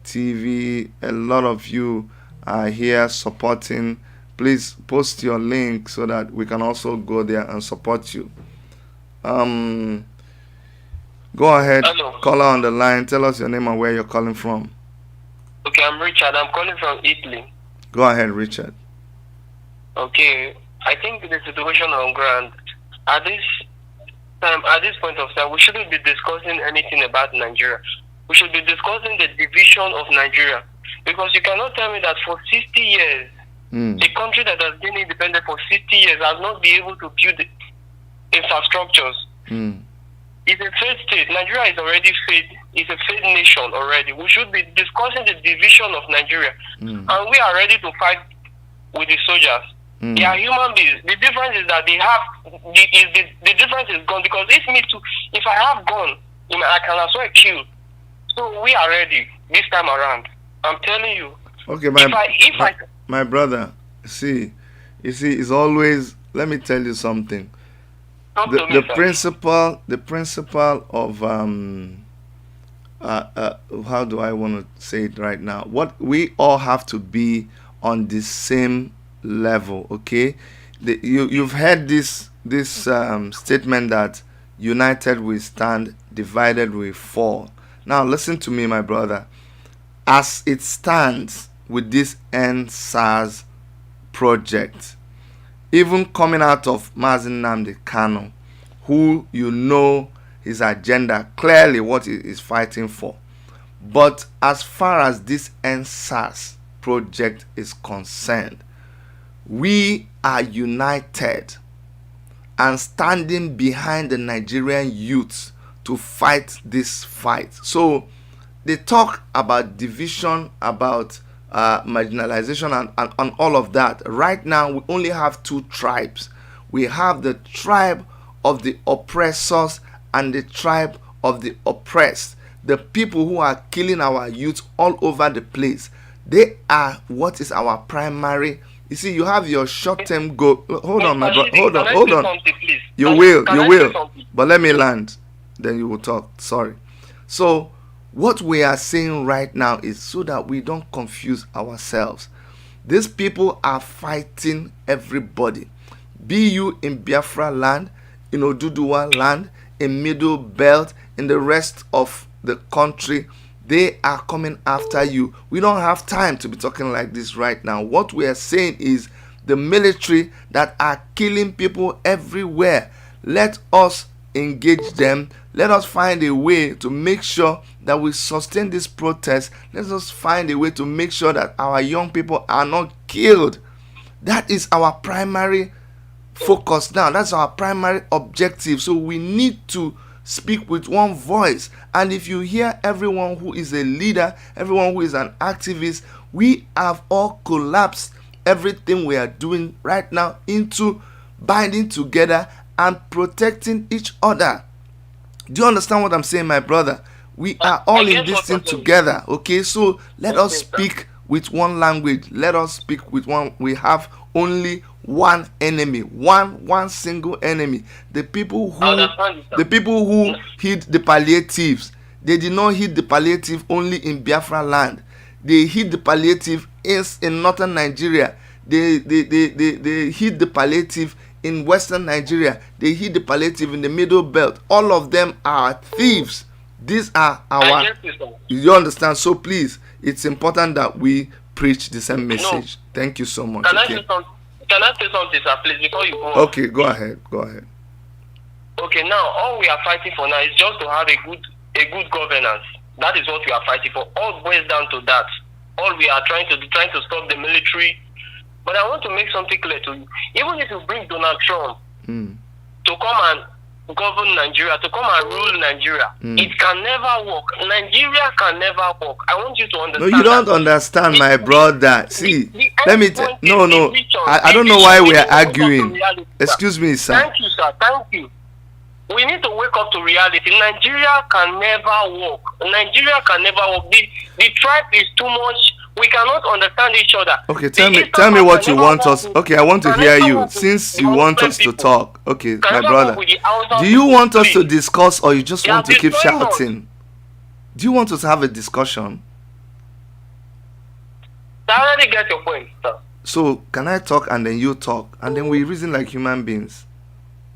TV, a lot of you are here supporting. Please post your link so that we can also go there and support you. Go ahead. Hello. Caller on the line. Tell us your name and where you're calling from. Okay, I'm Richard. I'm calling from Italy. Go ahead, Richard. Okay, I think the situation on ground at this time, at this point of time, we shouldn't be discussing anything about Nigeria. We should be discussing the division of Nigeria, because you cannot tell me that for 60 years, a country that has been independent for 60 years has not been able to build infrastructures. It's a failed state. Nigeria is already failed. It's a failed nation already. We should be discussing the division of Nigeria, and we are ready to fight with the soldiers. They are human beings. The difference is that they have the difference is gone, because if I have gun, I can as well kill. So we are ready this time around. I'm telling you. Okay, my brother, you see, it's always, let me tell you something. The principle of how do I want to say it right now? What we all have to be on the same level, okay? You've heard this statement that united we stand, divided we fall. Now listen to me, my brother. As it stands with this NSAS project, even coming out of Mazen Nnamdi Kanu, who his agenda, clearly what he is fighting for. But as far as this NSAS project is concerned, we are united and standing behind the Nigerian youth to fight this fight. So they talk about division, about marginalization and all of that. Right now we only have two tribes. We have the tribe of the oppressors and the tribe of the oppressed. The people who are killing our youth all over the place, they are what is our primary. You see, you have your short-term goal. Hold on, my brother. Hold on. You will. But let me land. Then you will talk. Sorry. So what we are saying right now is so that we don't confuse ourselves. These people are fighting everybody. Be you in Biafra land, in Oduduwa land, in Middle Belt, in the rest of the country, they are coming after you. We don't have time to be talking like this right now. What we are saying is the military that are killing people everywhere, let us engage them. Let us find a way to make sure that we sustain this protest. Let us find a way to make sure that our young people are not killed. That is our primary focus now. That's our primary objective. So we need to speak with one voice. And if you hear everyone who is a leader, everyone who is an activist, we have all collapsed everything we are doing right now into binding together and protecting each other. Do you understand what I'm saying, my brother? We are all in this thing together, okay? So let us speak with one language. Let us speak with one. We have only one enemy, one single enemy. The people who hid the palliatives, they did not hit the palliative only in Biafra land. They hit the palliative in northern Nigeria. They hit the palliative in western Nigeria. They hit the palliative in the middle belt. All of them are thieves. These are our. You understand? So please, it's important that we preach the same message. No. Thank you so much. Can I say something, sir, please, before you go? Okay, go ahead. Okay, now all we are fighting for now is just to have a good governance. That is what we are fighting for. All boils down to that. All we are trying to stop the military. But I want to make something clear to you. Even if you bring Donald Trump to come and govern Nigeria, to come and rule Nigeria, it can never work. Nigeria can never work. I want you to understand. No, you don't understand, my brother. See, let me tell. No. I don't know why we are arguing. Excuse me, sir. Thank you, sir. Thank you. We need to wake up to reality. Nigeria can never work. Nigeria can never work. The tribe is too much. We cannot understand each other. Okay, tell me what you want us. Okay, I want to hear you since you want us to talk. Okay, my brother. Do you want us to discuss or you just want to keep shouting? Do you want us to have a discussion? I already get your point, sir. So, can I talk and then you talk and then we reason like human beings?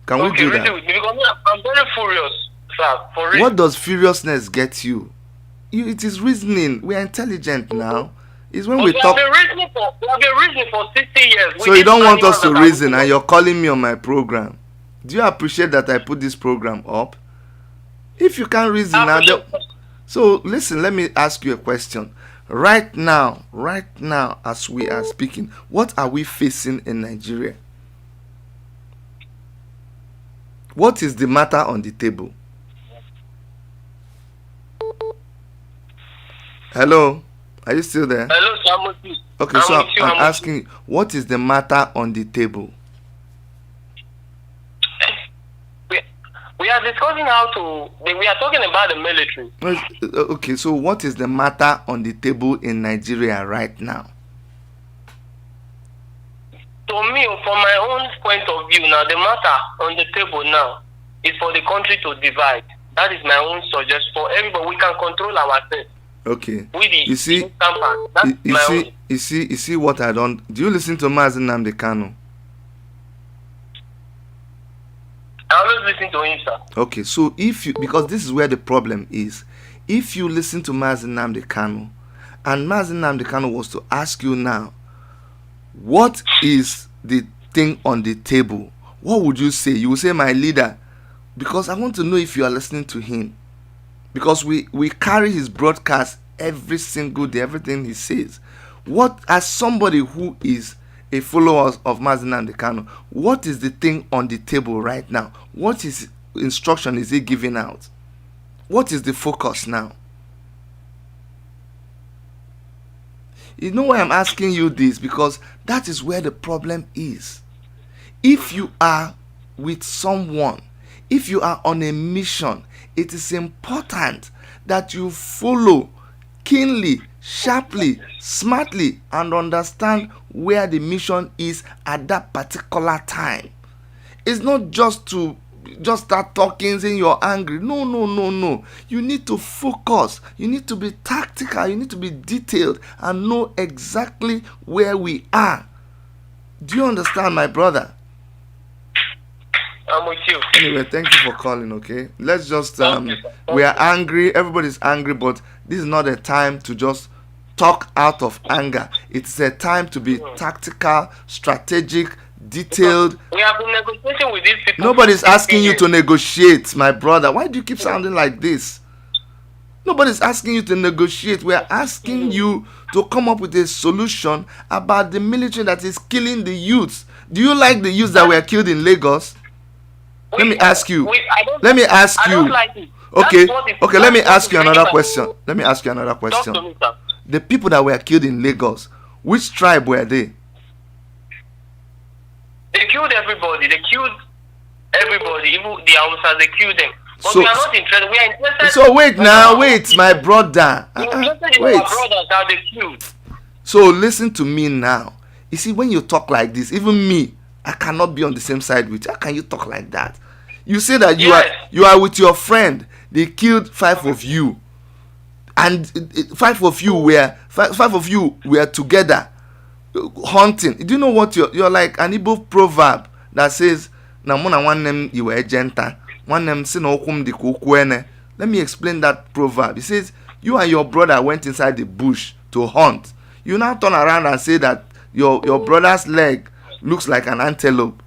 Can we do that? Because I'm very furious, sir. For real. What does furiousness get you? It is reasoning. We are intelligent now. It's when we talk. We have been reasoning for 60 years. So you don't want us to reason and you're calling me on my program. Do you appreciate that I put this program up? If you can't reason now, so listen, let me ask you a question. Right now, as we are speaking, what are we facing in Nigeria? What is the matter on the table? Hello, are you still there? Hello, sir. Okay, so I'm asking, what is the matter on the table? We are discussing we are talking about the military. Okay, so what is the matter on the table in Nigeria right now? To me, from my own point of view now, the matter on the table now is for the country to divide. That is my own suggestion for everybody. We can control ourselves. Okay. You see what I don't. Do you listen to Mazi Nnamdi Kanu? I always listen to him, sir. Okay, so because this is where the problem is. If you listen to Mazi Nnamdi Kanu, and Mazi Nnamdi Kanu was to ask you now, what is the thing on the table? What would you say? You will say, my leader, because I want to know if you are listening to him. Because we carry his broadcast every single day, everything he says. What, as somebody who is a follower of Mazi Nnamdi Kanu, what is the thing on the table right now? What is instruction is he giving out? What is the focus now? You know why I'm asking you this? Because that is where the problem is. If you are with someone, if you are on a mission, it is important that you follow keenly, sharply, smartly, and understand where the mission is at that particular time. It's not just to start talking saying you're angry. No. You need to focus. You need to be tactical. You need to be detailed and know exactly where we are. Do you understand, my brother? I'm with you. Anyway, thank you for calling, okay? Let's just, we are angry. Everybody's angry, but this is not a time to just talk out of anger. It's a time to be tactical, strategic, detailed. We have been negotiating with these people. Nobody's asking you to negotiate, my brother. Why do you keep sounding like this? Nobody's asking you to negotiate. We are asking you to come up with a solution about the military that is killing the youths. Do you like the youths that were killed in Lagos? Let me ask you. Let me ask you. Okay, let me ask you another question. Talk to me, sir. The people that were killed in Lagos, which tribe were they? They killed everybody. Even the Hausas, they killed them. But we are not interested. We are interested. So wait now, wait, my brother. We are interested in Wait. our brothers that they killed. So listen to me now. You see, when you talk like this, even me, I cannot be on the same side with you. How can you talk like that? You say that you are with your friend. They killed 5 of you, and 5 of you were together hunting. Do you know what you're like? An Igbo proverb that says, "Na mona one name you were genta, one name sin okum di kukwene." Let me explain that proverb. It says you and your brother went inside the bush to hunt. You now turn around and say that your brother's leg looks like an antelope.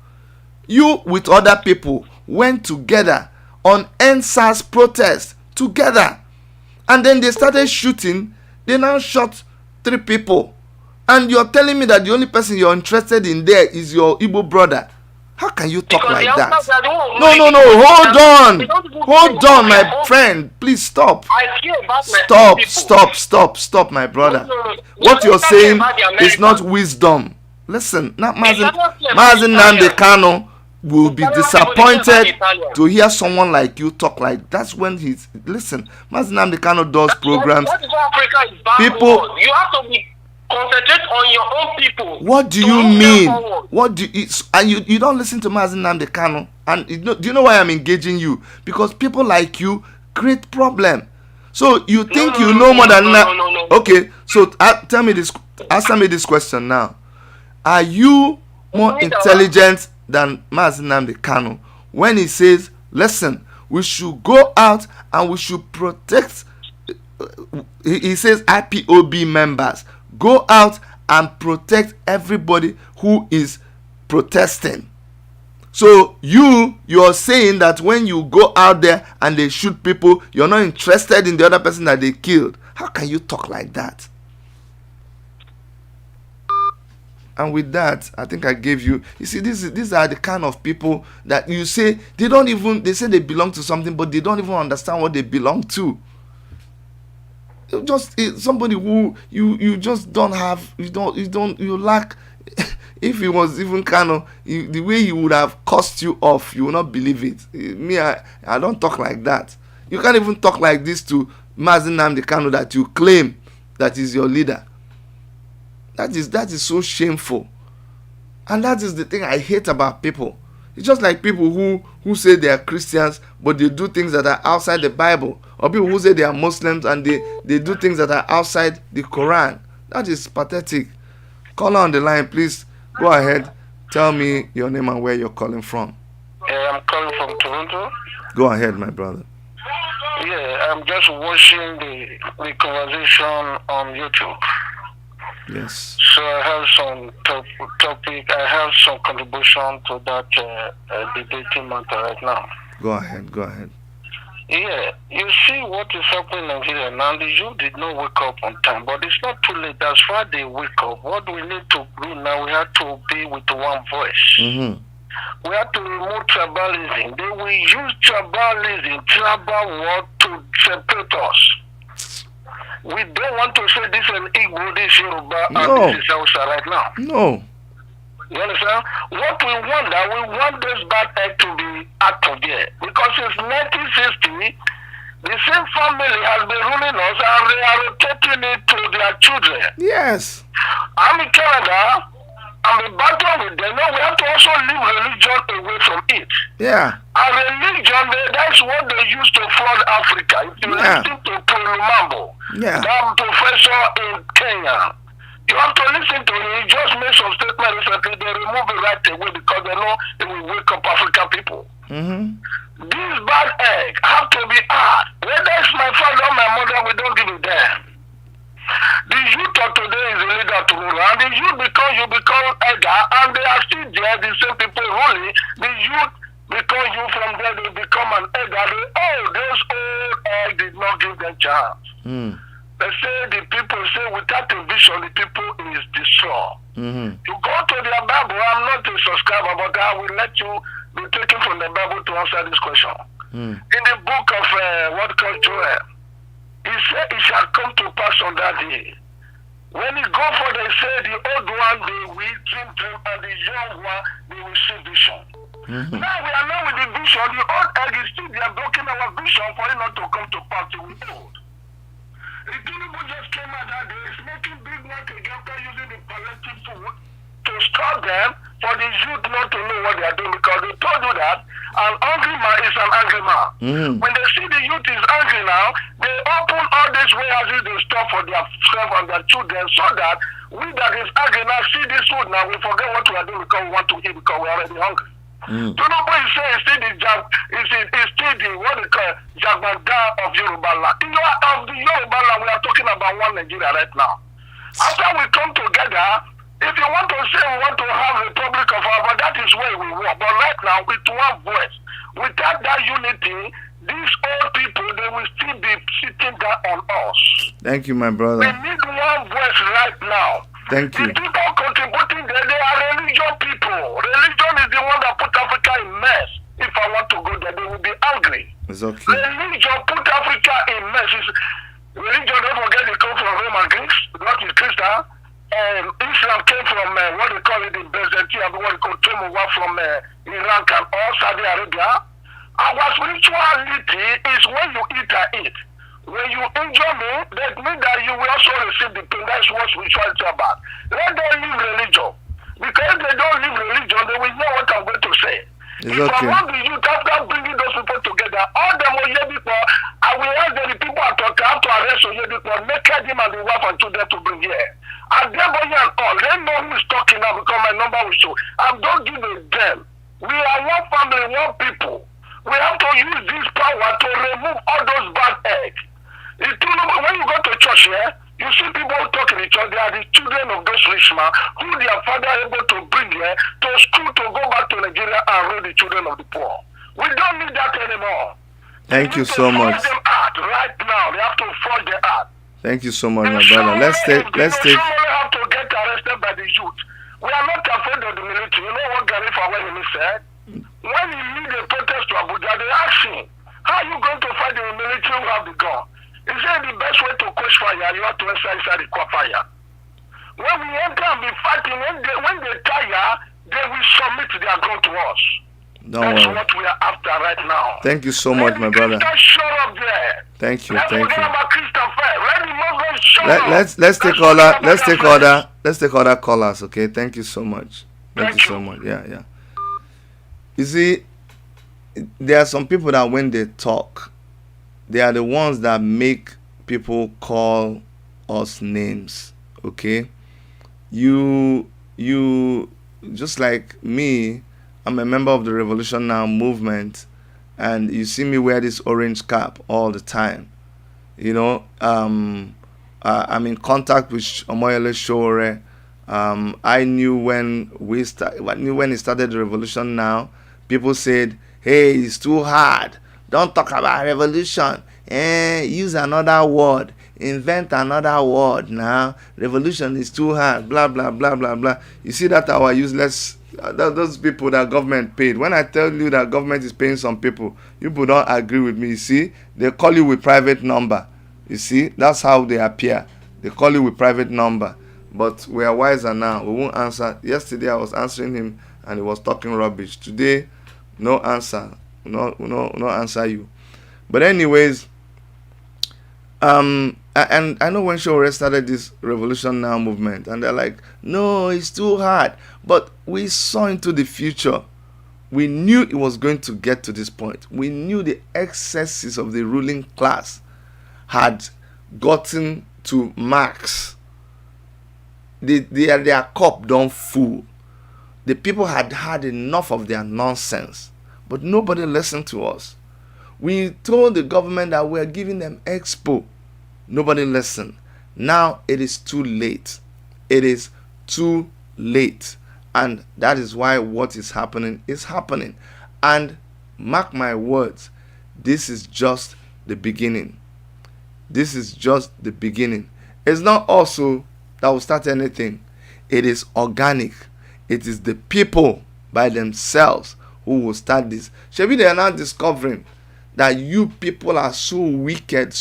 You with other people went together on NSAS protest together, and then they started shooting. They now shot 3 people, and you're telling me that the only person you're interested in there is your Igbo brother. How can you talk like that? No, hold on, my friend, please stop. Stop, my brother. What you're saying is not wisdom. Listen, Mazi Nnamdi Kanu will be disappointed to hear someone like you talk like that's when he's listen. Mazi Nnamdi Kanu does programs. People, you have to be concentrate on your own people. What do you mean? What do you, and you don't listen to Mazi Nnamdi Kanu? And do you know why I'm engaging you? Because people like you create problem. So you think you know more than that? Okay, so tell me this. Answer me this question now. Are you more intelligent than Mazi Nnamdi Kanu when he says, listen, we should go out and we should protect, he says IPOB members, go out and protect everybody who is protesting. So you're saying that when you go out there and they shoot people, you're not interested in the other person that they killed. How can you talk like that? And with that, I think I gave you. You see, these are the kind of people that you say they say they belong to something, but they don't even understand what they belong to. Just somebody who you just don't have. You lack. If it was even kind of the way he would have cussed you off, you will not believe it. Me, I don't talk like that. You can't even talk like this to Mazi Nnamdi Kanu that you claim that is your leader. That is so shameful. And that is the thing I hate about people. It's just like people who say they are Christians but they do things that are outside the Bible, or people who say they are Muslims and they do things that are outside the Quran. That is pathetic. Caller on the line, please go ahead. Tell me your name and where you're calling from. I'm calling from Toronto. Go ahead, my brother. Yeah, I'm just watching the conversation on YouTube. Yes. So I have some topic. I have some contribution to that debating matter right now. Go ahead. Yeah, you see what is happening in Nigeria now. The youth did not wake up on time, but it's not too late. That's why they wake up. What we need to do now, we have to be with one voice. Mm-hmm. We have to remove tribalism. They will use tribalism, tribal word to separate us. We don't want to say this is Igbo, this Yoruba, and this is Hausa right now. No. You understand? What we want this bad egg to be out of there. Because since 1960, the same family has been ruling us and they are rotating it to their children. Yes. I'm in Canada. I'm in battle with them. Now we have to also leave religion away from it. Yeah. And religion, that's what they used to flood Africa. If you listen to Lumambo, that professor in Kenya, you have to listen to him. He just made some statement recently. They remove it right away because they know it will wake up African people. Mm-hmm. This bad egg have to be hard. Whether it's my father or my mother, we don't give a damn. The youth of today is the leader tomorrow, and the youth you become elder, and they are still there, the same people ruling. The youth, because you from there, they become an elder. Those old eggs did not give them chance. They say the people say without a vision, the people is destroyed. Mm-hmm. You go to their Bible. I'm not a subscriber, but I will let you be taken from the Bible to answer this question. In the book of what called Joel, he said it shall come to pass on that day. When he go for they say the old one they will dream, and the young one they will see vision. Now we are now with the vision. The old egg is still there blocking our solution for it not to come to pass till we hold. The Tinubu just came out that day, is making big money after using the palliative food to stop them for the youth not to know what they are doing, because they told you that an angry man is an angry man. When they see the youth is angry now, they open all these warehouses they store for their self and their children, so that we that is angry now see this food now, we forget what we are doing because we want to eat because we are already hungry. Tinubu is saying it's still the what they call Jagbanda of Yoruba land. Of the Yoruba land, we are talking about one Nigeria right now. After we come together, if you want to say we want to have a republic of our, but that is where we want. But right now, with one voice, without that unity, these old people, they will still be sitting down on us. Thank you, my brother. We need one voice right now. Thank you. The people contributing there, they are religion people. Religion is the one that put Africa in mess. If I want to go there, they will be angry. It's okay. Religion put Africa in mess. Religion, don't forget, they come from Roman Greeks, not is Christian. Islam came from what they call it in Byzantium, what they call Tomuwa from Iraq and all Saudi Arabia. Our spirituality is when you eat, I eat. When you injure me, that means that you will also receive the pain. That's what spirituality is about. Let them live religion. Because if they don't live religion, they will know what I'm going to say. It's if okay. I want the youth, after bringing those people together, all them Oyedipo, I will ask the people at Oka have to arrest Oyedipo, naked him and the wife and children to bring here. And Deboye and all, they know who is talking now because my number will show. I'm don't give a damn. We are one family, one people. We have to use this power to remove all those bad eggs. When you go to church here, you see people talking to each other. They are the children of those rich men who their father able to bring here to school to go back to Nigeria and raise the children of the poor. We don't need that anymore. Thank you so much. Them out right now. They have to forge the out. Thank you so much, my brother. Let's take. Somebody have to get arrested by the youth. We are not afraid of the military. You know what Gary Fawelimi said? When he lead a protest to Abuja, they ask him, how are you going to fight the military who have the gun? He said the best way to quench fire, you have to enter inside the fire. When we enter and be fighting, when they tire, they will submit their gun to us. That's what we are after right now. Thank you so much, my brother. Show up there. Thank you, Let's thank forget you. about Christopher. Let the Muslims show up. Let's take other callers, okay? Thank you so much. Thank you so much. Yeah. You see, there are some people that when they talk, they are the ones that make people call us names, okay? You just like me, I'm a member of the Revolution Now movement, and you see me wear this orange cap all the time. You know, I'm in contact with Omoyele Sowore. I knew when he started the Revolution Now, people said, hey, it's too hard. Don't talk about revolution. Use another word. Invent another word now. Revolution is too hard. Blah, blah, blah, blah, blah. You see that our useless, those people that government paid. When I tell you that government is paying some people, you people don't agree with me. You see, they call you with private number. You see, that's how they appear. They call you with private number. But we are wiser now. We won't answer. Yesterday I was answering him and he was talking rubbish. Today, no answer. No answer you. But anyways, and I know when Sowore started this Revolution Now movement, and they're like, no, it's too hard. But we saw into the future. We knew it was going to get to this point. We knew the excesses of the ruling class had gotten to max. Their cup don't full. The people had had enough of their nonsense. But nobody listened to us. We told the government that we are giving them expo. Nobody listened. Now it is too late. It is too late. And that is why what is happening is happening. And mark my words, this is just the beginning. This is just the beginning. It's not also that will start anything. It is organic. It is the people by themselves who will start this. Maybe they are now discovering that you people are so wicked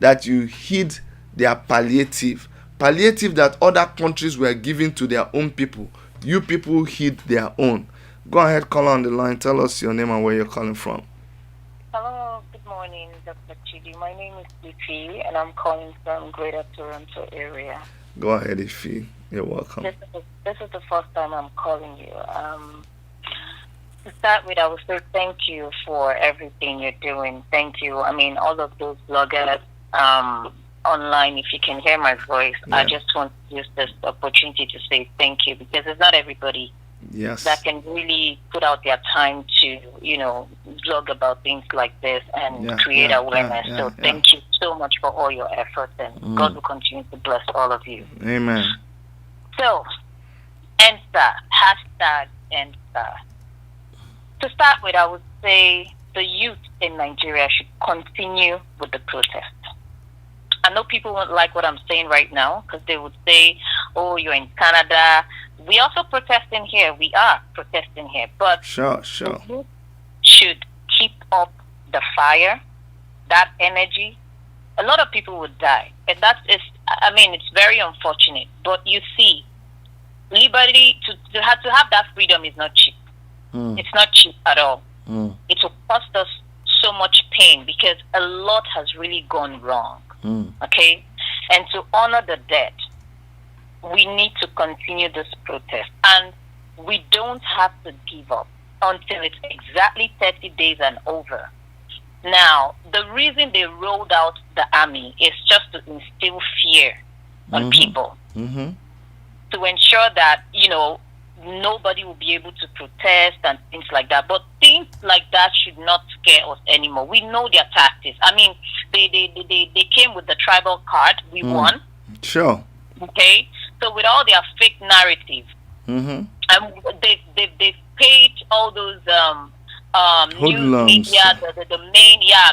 that you hid their palliative that other countries were giving to their own people. You people hid their own. Go ahead, call on the line. Tell us your name and where you're calling from. Hello, morning, Dr. Chidi. My name is Ifi, and I'm calling from Greater Toronto area. Go ahead, Ifi. You're welcome. This is the first time I'm calling you. To start with, I would say thank you for everything you're doing. Thank you. I mean, all of those bloggers online, if you can hear my voice, I just want to use this opportunity to say thank you, because it's not everybody that can really put out their time to, blog about things like this and create awareness. So thank you so much for all your efforts, and God will continue to bless all of you. Amen. So, #EndSARS, #EndSARS. To start with, I would say the youth in Nigeria should continue with the protest. I know people won't like what I'm saying right now, because they would say, oh, you're in Canada. We also protesting here. We are protesting here. But sure. The youth should keep up the fire, that energy. A lot of people would die. And it's very unfortunate. But you see, liberty, to have that freedom is not cheap. It's not cheap at all. It will cost us so much pain, because a lot has really gone wrong. Okay? And to honor the dead, we need to continue this protest. And we don't have to give up until it's exactly 30 days and over. Now, the reason they rolled out the army is just to instill fear on people. To ensure that, nobody will be able to protest and things like that. But things like that should not scare us anymore. We know their tactics. I mean, they came with the tribal card. We won. Sure. Okay? So with all their fake narrative, and they've paid all those news media, the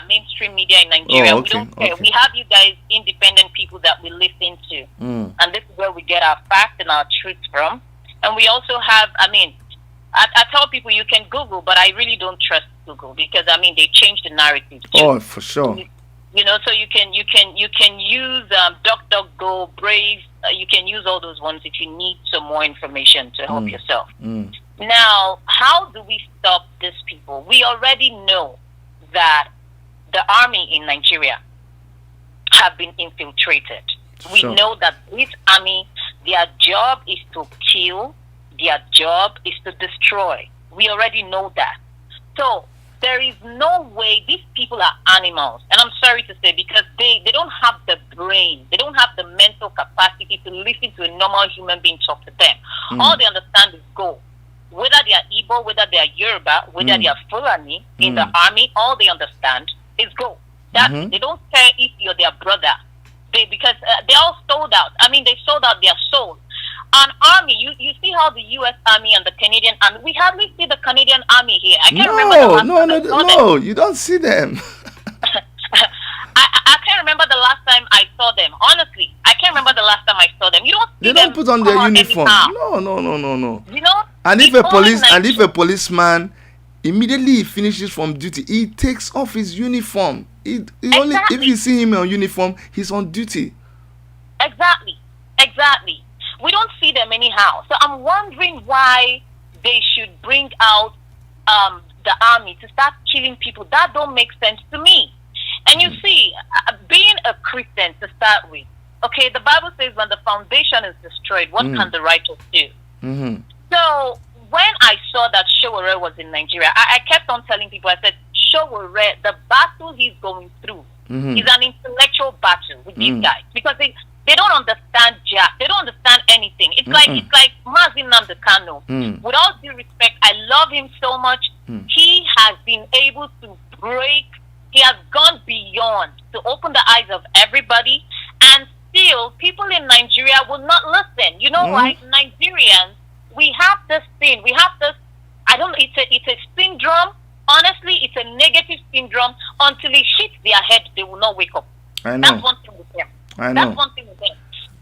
mainstream media in Nigeria. Oh, okay, we don't care. We have you guys, independent people that we listen to. And this is where we get our facts and our truth from. And we also have, I tell people you can Google, but I really don't trust Google, because they changed the narrative too. Oh, for sure. So you can use DuckDuckGo, Brave. You can use all those ones if you need some more information to help yourself. Now, how do we stop these people? We already know that the army in Nigeria have been infiltrated. We know that this army, their job is to kill, their job is to destroy. We already know that. So there is no way, these people are animals. And I'm sorry to say, because they don't have the brain, they don't have the mental capacity to listen to a normal human being talk to them. All they understand is go. Whether they are Igbo, whether they are Yoruba, whether they are Fulani in the army, all they understand is go. They don't care if you're their brother. Because they all sold out. They sold out their soul. An army, you see how the U.S. Army and the Canadian Army, we hardly see the Canadian Army here. I can't remember the last time I saw them. You don't see them. I can't remember the last time I saw them. Honestly, I can't remember the last time I saw them. You don't see them. They don't put on their uniform. No. And if a policeman immediately he finishes from duty, he takes off his uniform. Only if you see him on uniform, he's on duty. Exactly. We don't see them anyhow. So I'm wondering why they should bring out the army to start killing people. That don't make sense to me. And you see, being a Christian to start with, okay, the Bible says when the foundation is destroyed, what can the righteous do? So when I saw that Showore was in Nigeria, I kept on telling people, I said, Showore, the battle he's going through is an intellectual battle with these guys, because they don't understand Jack. They don't understand anything. It's like Mazin Namdekano. With all due respect, I love him so much. He has been able to break. He has gone beyond to open the eyes of everybody, and still people in Nigeria will not listen. You know why? Nigerians, we have this thing. We have this. I don't know. It's a syndrome. Honestly, it's a negative syndrome. Until it hits their head, they will not wake up. I know. That's one thing with them. That's one thing with them.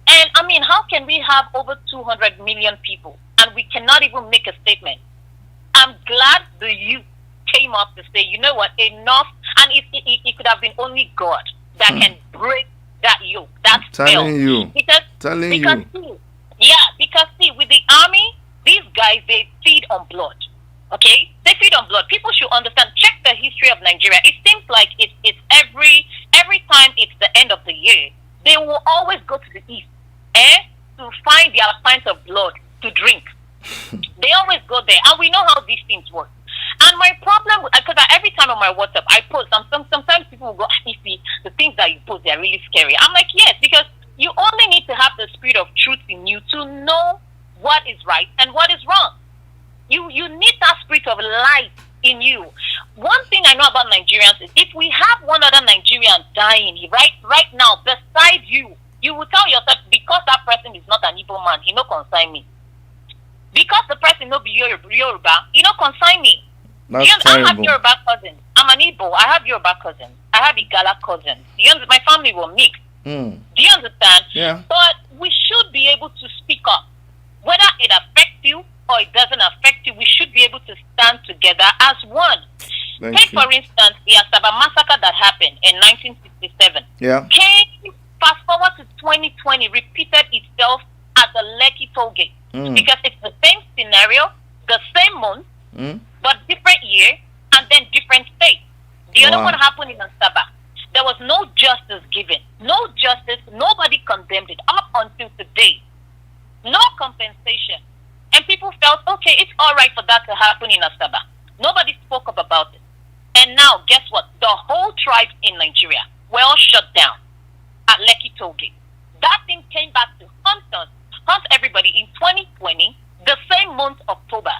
And how can we have over 200 million people and we cannot even make a statement? I'm glad the youth came up to say, you know what, enough. And it could have been only God that can break that yoke, that spell. Telling you. Because see, with the army, these guys, they feed on blood. Okay, they feed on blood. People should understand. Check the history of Nigeria. It seems like it's every time it's the end of the year, they will always go to the east, to find their pints of blood to drink. They always go there, and we know how these things work. And my problem, because every time on my WhatsApp I post, sometimes people will go, "Ify, the things that you post, they're really scary." I'm like, yes, because you only need to have the spirit of truth in you to know what is right and what is wrong. You need that spirit of light in you. One thing I know about Nigerians is if we have one other Nigerian dying right now beside you, you will tell yourself, because that person is not an Igbo man, he no consign me. Because the person no be Yoruba, he no consign me. That's I terrible. have Yoruba cousins. I'm an Igbo. I have Yoruba cousins. I have Igala cousins. My family will mix. Mm. Do you understand? Yeah. But we should be able to speak up. Whether it affects you or it doesn't affect you, we should be able to stand together as one. Take, for instance, the Asaba massacre that happened in 1967. Yeah. Came fast forward to 2020, repeated itself at the Lekki toll gate. Because it's the same scenario, the same month, but different year, and then different state. The other one happened in Asaba. There was no justice given. No justice. Nobody condemned it up until today. No compensation. And people felt, okay, it's all right for that to happen in Asaba. Nobody spoke up about it. And now, guess what? The whole tribe in Nigeria were all shut down at Lekki toll gate. That thing came back to hunt everybody in 2020, the same month, October,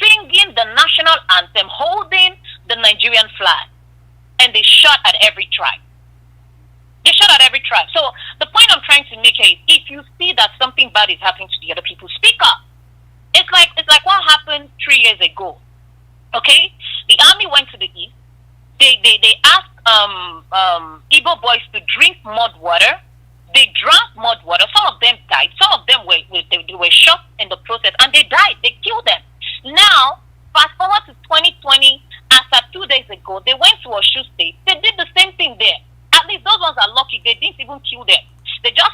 singing the national anthem, holding the Nigerian flag. And they shot at every tribe. They shot at every tribe. So the point I'm trying to make here is, if you see that something bad is happening to the other people, speak up. It's like what happened 3 years ago. Okay? The army went to the east. They asked Igbo boys to drink mud water. They drank mud water. Some of them died. Some of them were shot in the process, and they died. They killed them. Now, fast forward to 2020, after 2 days ago, they went to Oshu State. They did the same thing there. At least those ones are lucky. They didn't even kill them. They just,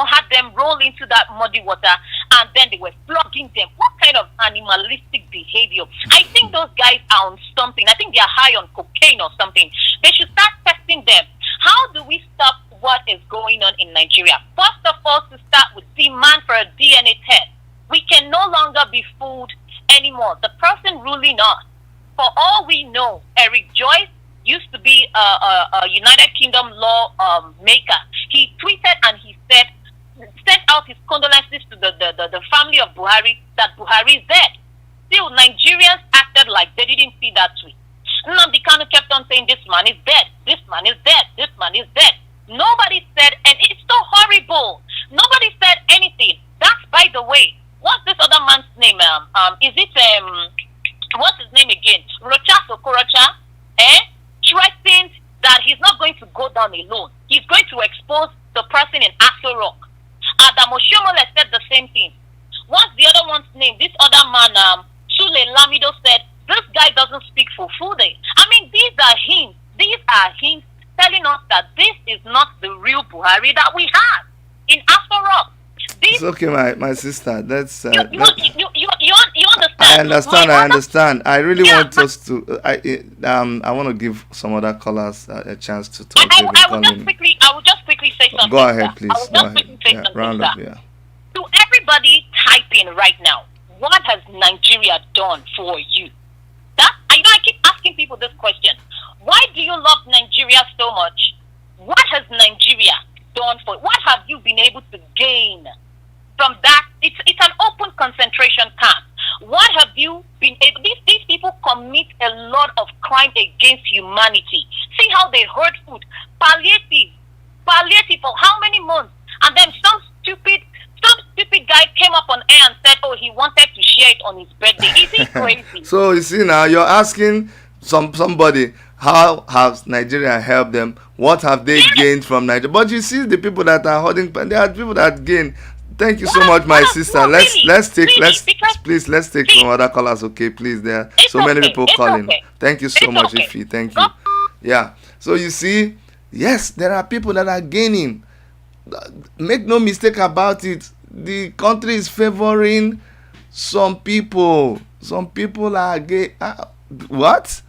had them roll into that muddy water, and then they were flogging them. What kind of animalistic behavior? I think those guys are on something. I think they are high on cocaine or something. They should start testing them. How do we stop what is going on in Nigeria? First of all, to start with demand for a DNA test. We can no longer be fooled anymore. The person ruling us, for all we know, Eric Joyce used to be a United Kingdom law maker. He tweeted and he sent out his condolences to the family of Buhari, that Buhari is dead. Still, Nigerians acted like they didn't see that tweet. Nnamdi Kanu kept on saying, this man is dead, this man is dead, this man is dead. Nobody said, and it's so horrible. Nobody said anything. That's, by the way, what's this other man's name? What's his name again? Rocha Sokorocha, threatened that he's not going to go down alone. He's going to expose the person in Aso Rock. Adam Oshomole said the same thing. What's the other one's name? This other man, Sule Lamido, said, this guy doesn't speak for Fude. I mean, these are hints. These are hints telling us that this is not the real Buhari that we have in Aso Rock. It's okay, my sister. That's you understand? I understand. I really want us to. I want to give some other callers a chance to talk. I will just quickly say something. Go ahead, please. Go ahead. Round up, yeah. To everybody typing right now, what has Nigeria done for you? I keep asking people this question. Why do you love Nigeria so much? What has Nigeria done for you? What have you been able to gain from that? It's an open concentration camp. What have you been able? These people commit a lot of crime against humanity. See how they hurt food. Palliative for how many months? And then some stupid guy came up on air and said, oh, he wanted to share it on his birthday. Is he crazy? So you see now, you're asking somebody, how has Nigeria helped them? What have they gained from Nigeria? But you see the people that are holding, there are people that gain. Thank you so much, my sister. Let's take some other callers, okay? Please, there are so many people calling. Okay. Thank you so much, Ify. Thank you. Yeah. So you see, yes, there are people that are gaining. Make no mistake about it. The country is favoring some people. Some people are gay. What?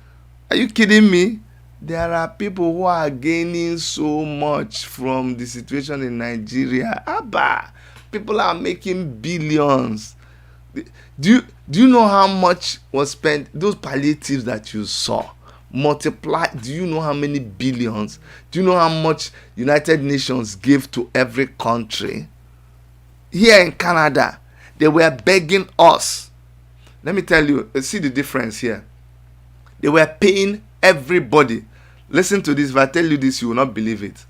Are you kidding me? There are people who are gaining so much from the situation in Nigeria. Abba, people are making billions. Do you know how much was spent? Those palliatives that you saw, multiply. Do you know how many billions? Do you know how much United Nations gave to every country? Here in Canada, they were begging us. Let me tell you, see the difference here. They were paying everybody. Listen to this. If I tell you this, you will not believe it.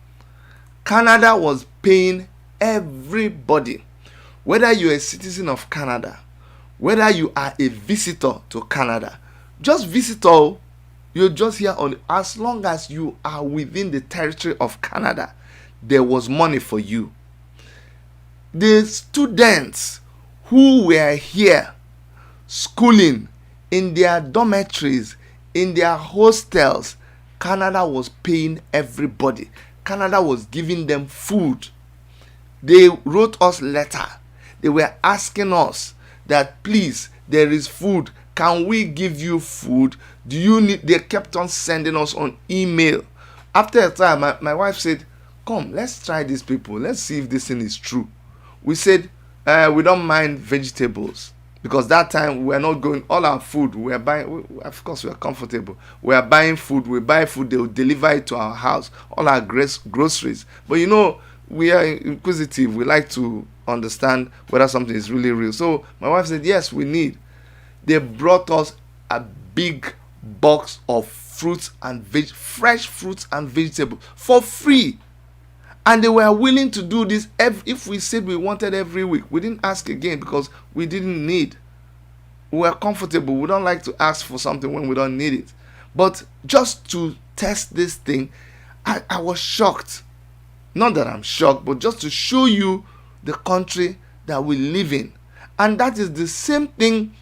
Canada was paying everybody. Whether you're a citizen of Canada, whether you are a visitor to Canada, just visitor, you're just here on, as long as you are within the territory of Canada, there was money for you. The students who were here schooling in their dormitories, in their hostels, Canada was paying everybody. Canada was giving them food. They wrote us letter. They were asking us that, please, there is food. Can we give you food? Do you need? They kept on sending us on email. After a time, my wife said, come, let's try these people. Let's see if this thing is true. We said, we don't mind vegetables. Because that time we are not going, all our food we are buying, of course we are comfortable. We are buying food, we buy food, they will deliver it to our house, all our groceries. But you know, we are inquisitive, we like to understand whether something is really real. So my wife said, yes, we need. They brought us a big box of fruits and fresh fruits and vegetables for free. And they were willing to do this if we said we wanted every week. We didn't ask again because we didn't need. We were comfortable. We don't like to ask for something when we don't need it. But just to test this thing, I was shocked. Not that I'm shocked, but just to show you the country that we live in. And that is the same thing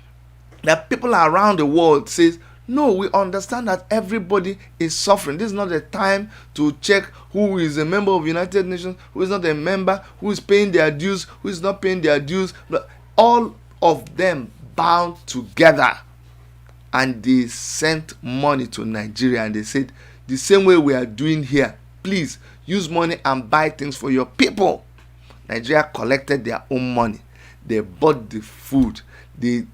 that people around the world says, no, we understand that everybody is suffering. This is not the time to check who is a member of United Nations, who is not a member, who is paying their dues, who is not paying their dues. All of them bound together, and they sent money to Nigeria, and they said, the same way we are doing here, please use money and buy things for your people. Nigeria collected their own money. They bought the food. They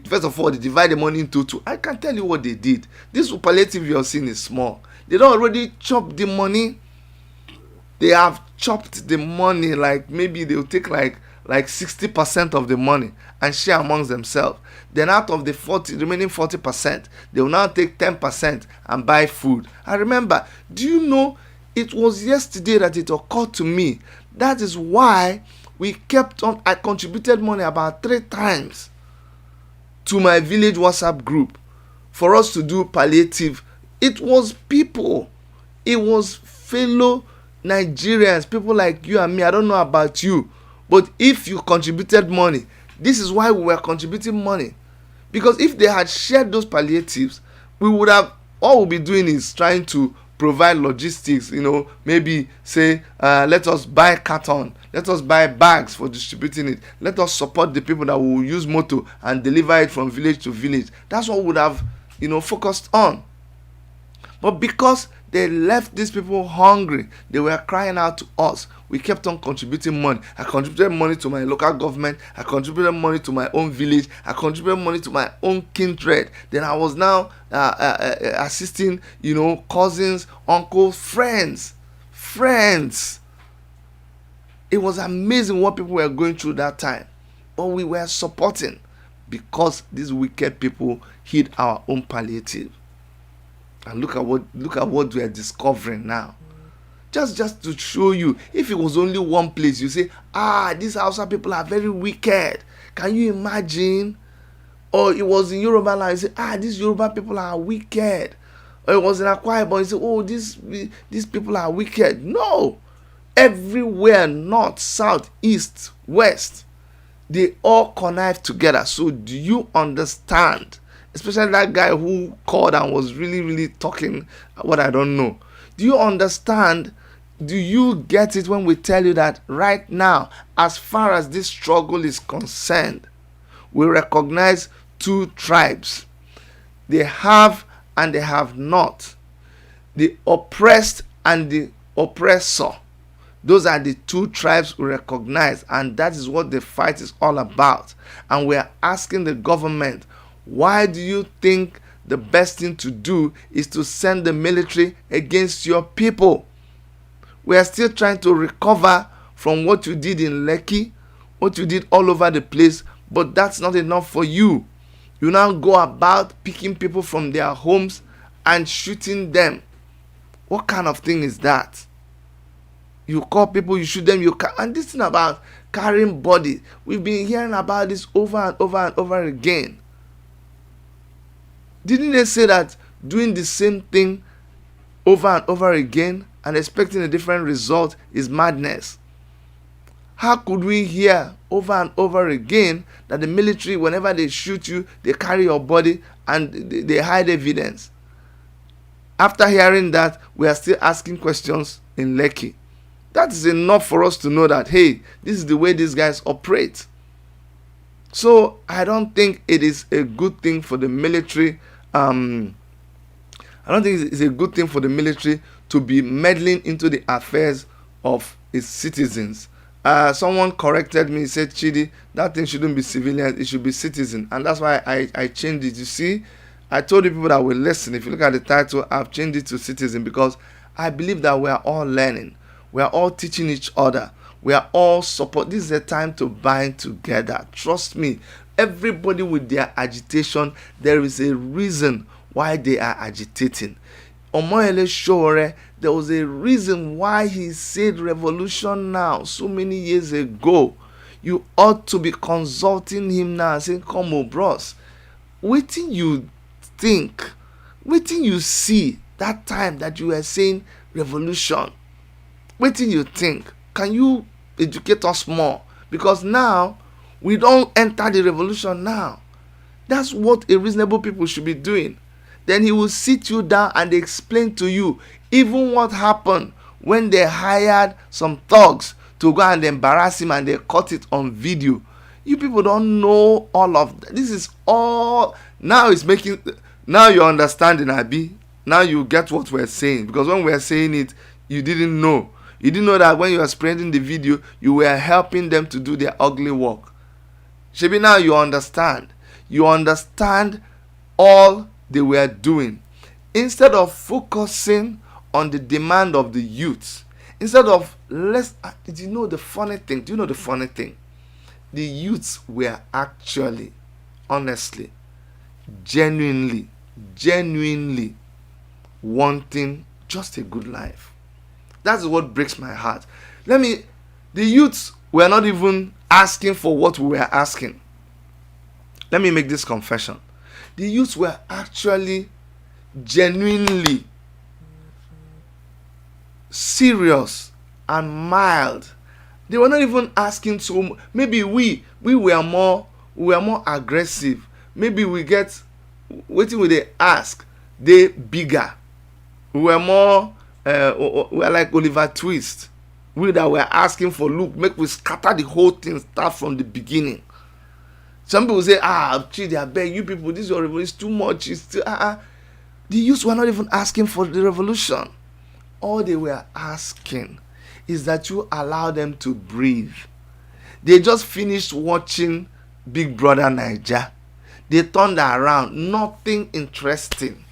first of all, they divide the money into two. I can tell you what they did. This palliative you are seeing is small. They don't already chop the money. They have chopped the money, like maybe they'll take like 60% of the money and share amongst themselves. Then out of the remaining 40%, they will now take 10% and buy food. I remember, do you know, it was yesterday that it occurred to me. That is why we kept on. I contributed money about 3 times to my village WhatsApp group for us to do palliative. It was people. It was fellow Nigerians, people like you and me. I don't know about you, but if you contributed money, this is why we were contributing money. Because if they had shared those palliatives, we would have, all we'll be doing is trying to provide logistics, maybe say, let us buy carton, let us buy bags for distributing it, let us support the people that will use motor and deliver it from village to village. That's what we would have, focused on. But because they left these people hungry, they were crying out to us. We kept on contributing money. I contributed money to my local government. I contributed money to my own village. I contributed money to my own kindred. Then I was now assisting, cousins, uncles, friends. It was amazing what people were going through that time. But we were supporting because these wicked people hid our own palliative. And look at what we are discovering now. Just to show you, if it was only one place, you say, these Hausa people are very wicked. Can you imagine? Or it was in Yoruba land, you say, these Yoruba people are wicked. Or it was in Akwa Ibom, you say, these people are wicked. No. Everywhere, north, south, east, west, they all connive together. So do you understand? Especially that guy who called and was really, really talking what I don't know. Do you understand? Do you get it when we tell you that right now, as far as this struggle is concerned, we recognize two tribes. They have and they have not. The oppressed and the oppressor. Those are the two tribes we recognize, and that is what the fight is all about. And we are asking the government, why do you think the best thing to do is to send the military against your people? We are still trying to recover from what you did in Lekki, what you did all over the place, but that's not enough for you. You now go about picking people from their homes and shooting them. What kind of thing is that? You call people, you shoot them, and this thing about carrying body, we've been hearing about this over and over and over again. Didn't they say that doing the same thing over and over again and expecting a different result is madness? How could we hear over and over again that the military, whenever they shoot you, they carry your body and they hide evidence? After hearing that, we are still asking questions in Lekki. That is enough for us to know that, hey, this is the way these guys operate. So I don't think it is a good thing for the military. I don't think it's a good thing for the military to be meddling into the affairs of its citizens. Someone corrected me, said, Chidi, that thing shouldn't be civilians, it should be citizen. And that's why I changed it. You see, I told the people that will listen, if you look at the title, I've changed it to citizen because I believe that we are all learning. We are all teaching each other. We are all support. This is a time to bind together. Trust me, everybody with their agitation, there is a reason why they are agitating. Omoyele Shore, there was a reason why he said revolution now so many years ago. You ought to be consulting him now and saying, come on, bros. Waiting you think, waiting you see that time that you were saying revolution. Waiting you think, can you educate us more? Because now we don't enter the revolution now. That's what a reasonable people should be doing. Then he will sit you down and explain to you even what happened when they hired some thugs to go and embarrass him and they caught it on video. You people don't know all of that. This is all now it's making, now you're understanding, Abi. Now you get what we're saying, because when we're saying it, you didn't know. You didn't know that when you were spreading the video, you were helping them to do their ugly work. Shebi, now you understand. You understand all they were doing. Instead of focusing on the demand of the youth, instead of do you know the funny thing? Do you know the funny thing? The youths were actually, honestly, genuinely wanting just a good life. That's what breaks my heart. The youths were not even asking for what we were asking. Let me make this confession. The youths were actually genuinely serious and mild. They were not even asking so. Maybe we were more aggressive. Maybe we get waiting with the ask. They bigger. We were more. We are like Oliver Twist. We that were asking for look, make we scatter the whole thing, start from the beginning. Some people say, Chidi, I beg you people, this your revolution is too much. It's still, The youths were not even asking for the revolution. All they were asking is that you allow them to breathe. They just finished watching Big Brother Naija. They turned around. Nothing interesting.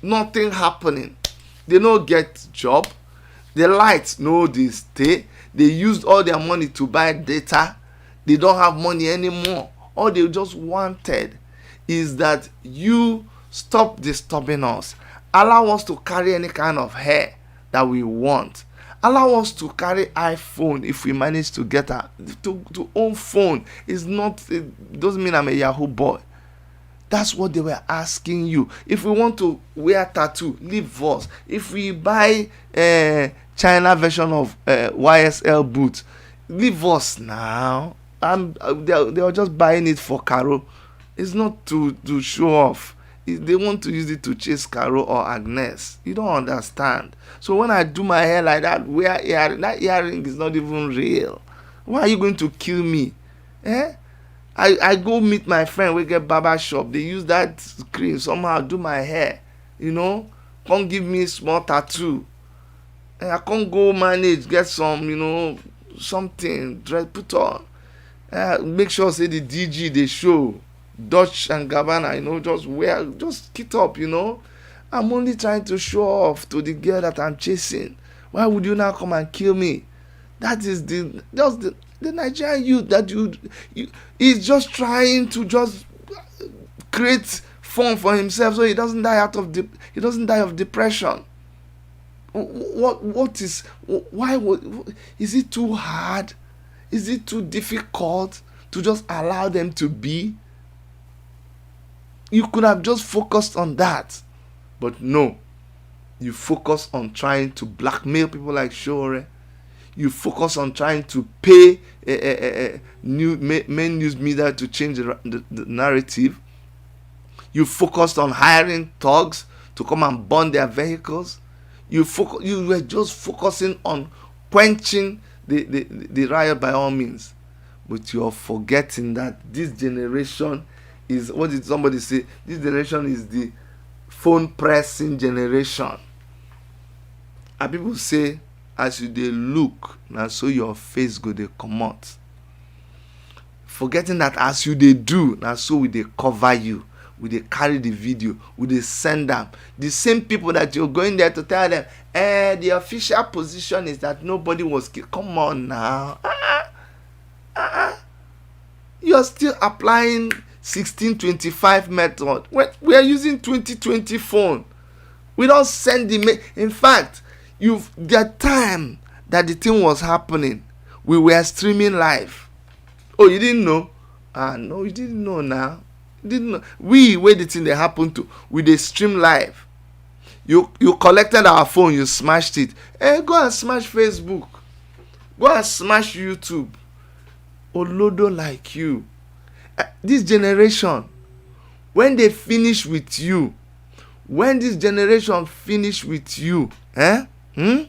Nothing happening. They don't get job. The lights no they stay. They used all their money to buy data. They don't have money anymore. All they just wanted is that you stop disturbing us. Allow us to carry any kind of hair that we want. Allow us to carry iPhone if we manage to get to own phone. It doesn't mean I'm a Yahoo boy. That's what they were asking you. If we want to wear tattoo, leave us. If we buy China version of YSL boots, leave us now. They are just buying it for Caro. It's not to show off. They want to use it to chase Caro or Agnes. You don't understand. So when I do my hair like that, that earring is not even real. Why are you going to kill me? I go meet my friend we get barber shop, they use that cream somehow do my hair, come give me small tattoo, and I can't go manage get some something dress put on, make sure say the DG they show Dutch and Gabbana, just wear, just kit up. I'm only trying to show off to the girl that I'm chasing. Why would you now come and kill me? That is the Nigerian youth that you he's just trying to just create fun for himself so he doesn't die of depression. What is why is it too hard? Is it too difficult to just allow them to be? You could have just focused on that, but no, you focus on trying to blackmail people like Shore. You focus on trying to pay main news media to change the narrative. You focused on hiring thugs to come and burn their vehicles. You were just focusing on quenching the riot by all means. But you're forgetting that this generation is, what did somebody say? This generation is the phone pressing generation. And people say, as you dey look, na so your face go dey comot. Forgetting that as you dey do, na so we dey cover you. We dey carry the video, we dey send them. The same people that you're going there to tell them, the official position is that nobody was killed. Come on now. You're still applying 1625 method. We are using 2020 phone. We don't send the in fact, the time that the thing was happening, we were streaming live. Oh, you didn't know? No, you didn't know now. You didn't know. Where the thing they happened to, we they stream live. You collected our phone, you smashed it. Go and smash Facebook. Go and smash YouTube. Olodo like you. This generation, when they finish with you, when this generation finish with you, you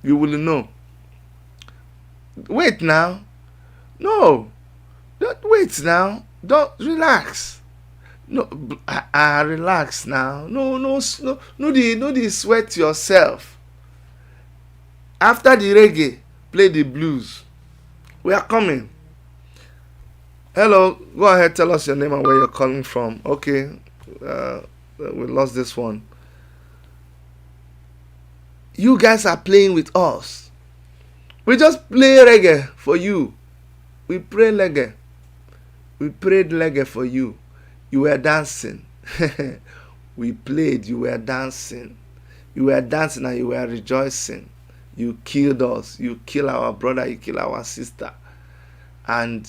will know. Wait now. No. Don't wait now. Don't relax. No, relax now. No, they sweat yourself. After the reggae, play the blues. We are coming. Hello, go ahead, tell us your name and where you're calling from. Okay, we lost this one. You guys are playing with us. We just play reggae for you. We pray reggae. We prayed reggae for you. You were dancing. We played, you were dancing. You were dancing and you were rejoicing. You killed us. You kill our brother. You kill our sister. And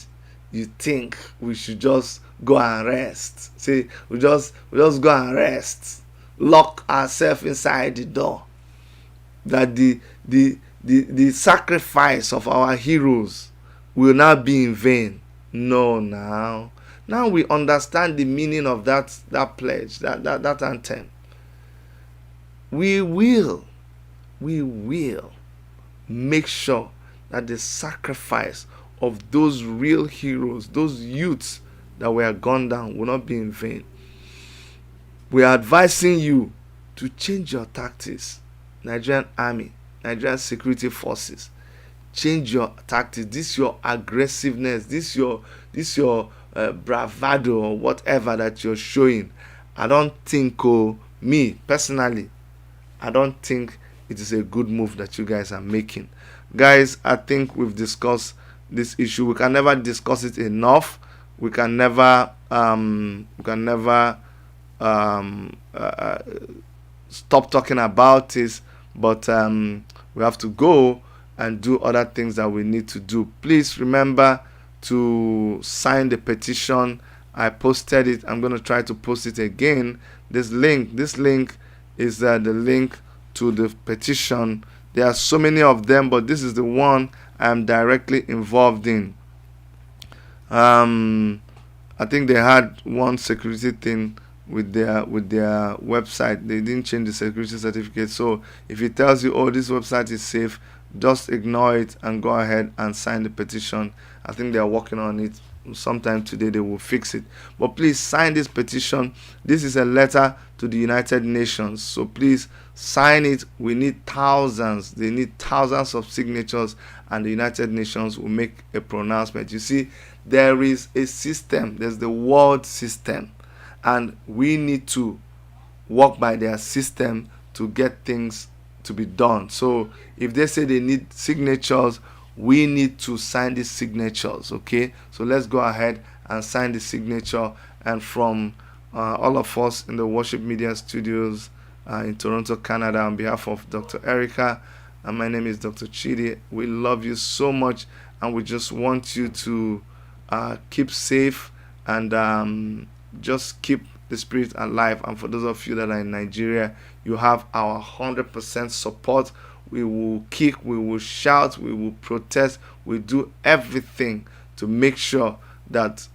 you think we should just go and rest. See, we just go and rest. Lock ourselves inside the door. That the sacrifice of our heroes will not be in vain. No, now we understand the meaning of that pledge, that anthem. We will make sure that the sacrifice of those real heroes, those youths that were gunned down, will not be in vain. We are advising you to change your tactics. Nigerian Army, Nigerian Security Forces, change your tactics. This your aggressiveness, this your bravado or whatever that you're showing. I don't think, me personally, I don't think it is a good move that you guys are making. Guys, I think we've discussed this issue. We can never discuss it enough. We can never stop talking about this, but we have to go and do other things that we need to do. Please remember to sign the petition. I posted it. I'm going to try to post it again. This link is the link to the petition. There are so many of them, but this is the one I'm directly involved in. I think they had one security thing with their website. They didn't change the security certificate. So if it tells you, oh, this website is safe, just ignore it and go ahead and sign the petition I think they are working on it. Sometime today they will fix it. But please sign this petition. This is a letter to the United Nations, so please sign it. We need thousands. They need thousands of signatures, and the United Nations will make a pronouncement. You see, there is a system. There's the world system, and we need to work by their system to get things to be done. So if they say they need signatures, we need to sign these signatures. Okay, so let's go ahead and sign the signature. And from all of us in the Worship Media Studios in Toronto, Canada, on behalf of Dr. Erica, and my name is Dr. Chidi, we love you so much, and we just want you to keep safe and just keep the spirit alive. And for those of you that are in Nigeria, you have our 100% support. We will kick, we will shout, we will protest, we do everything to make sure that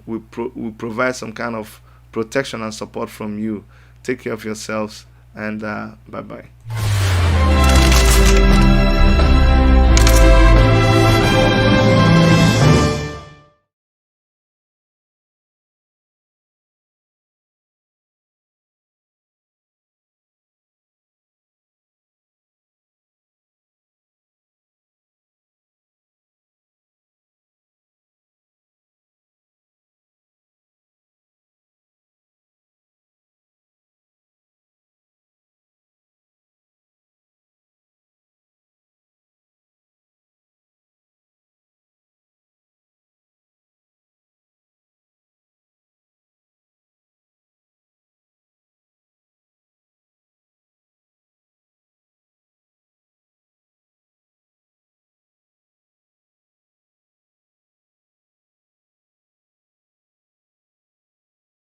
we provide some kind of protection and support from you. Take care of yourselves, and bye-bye.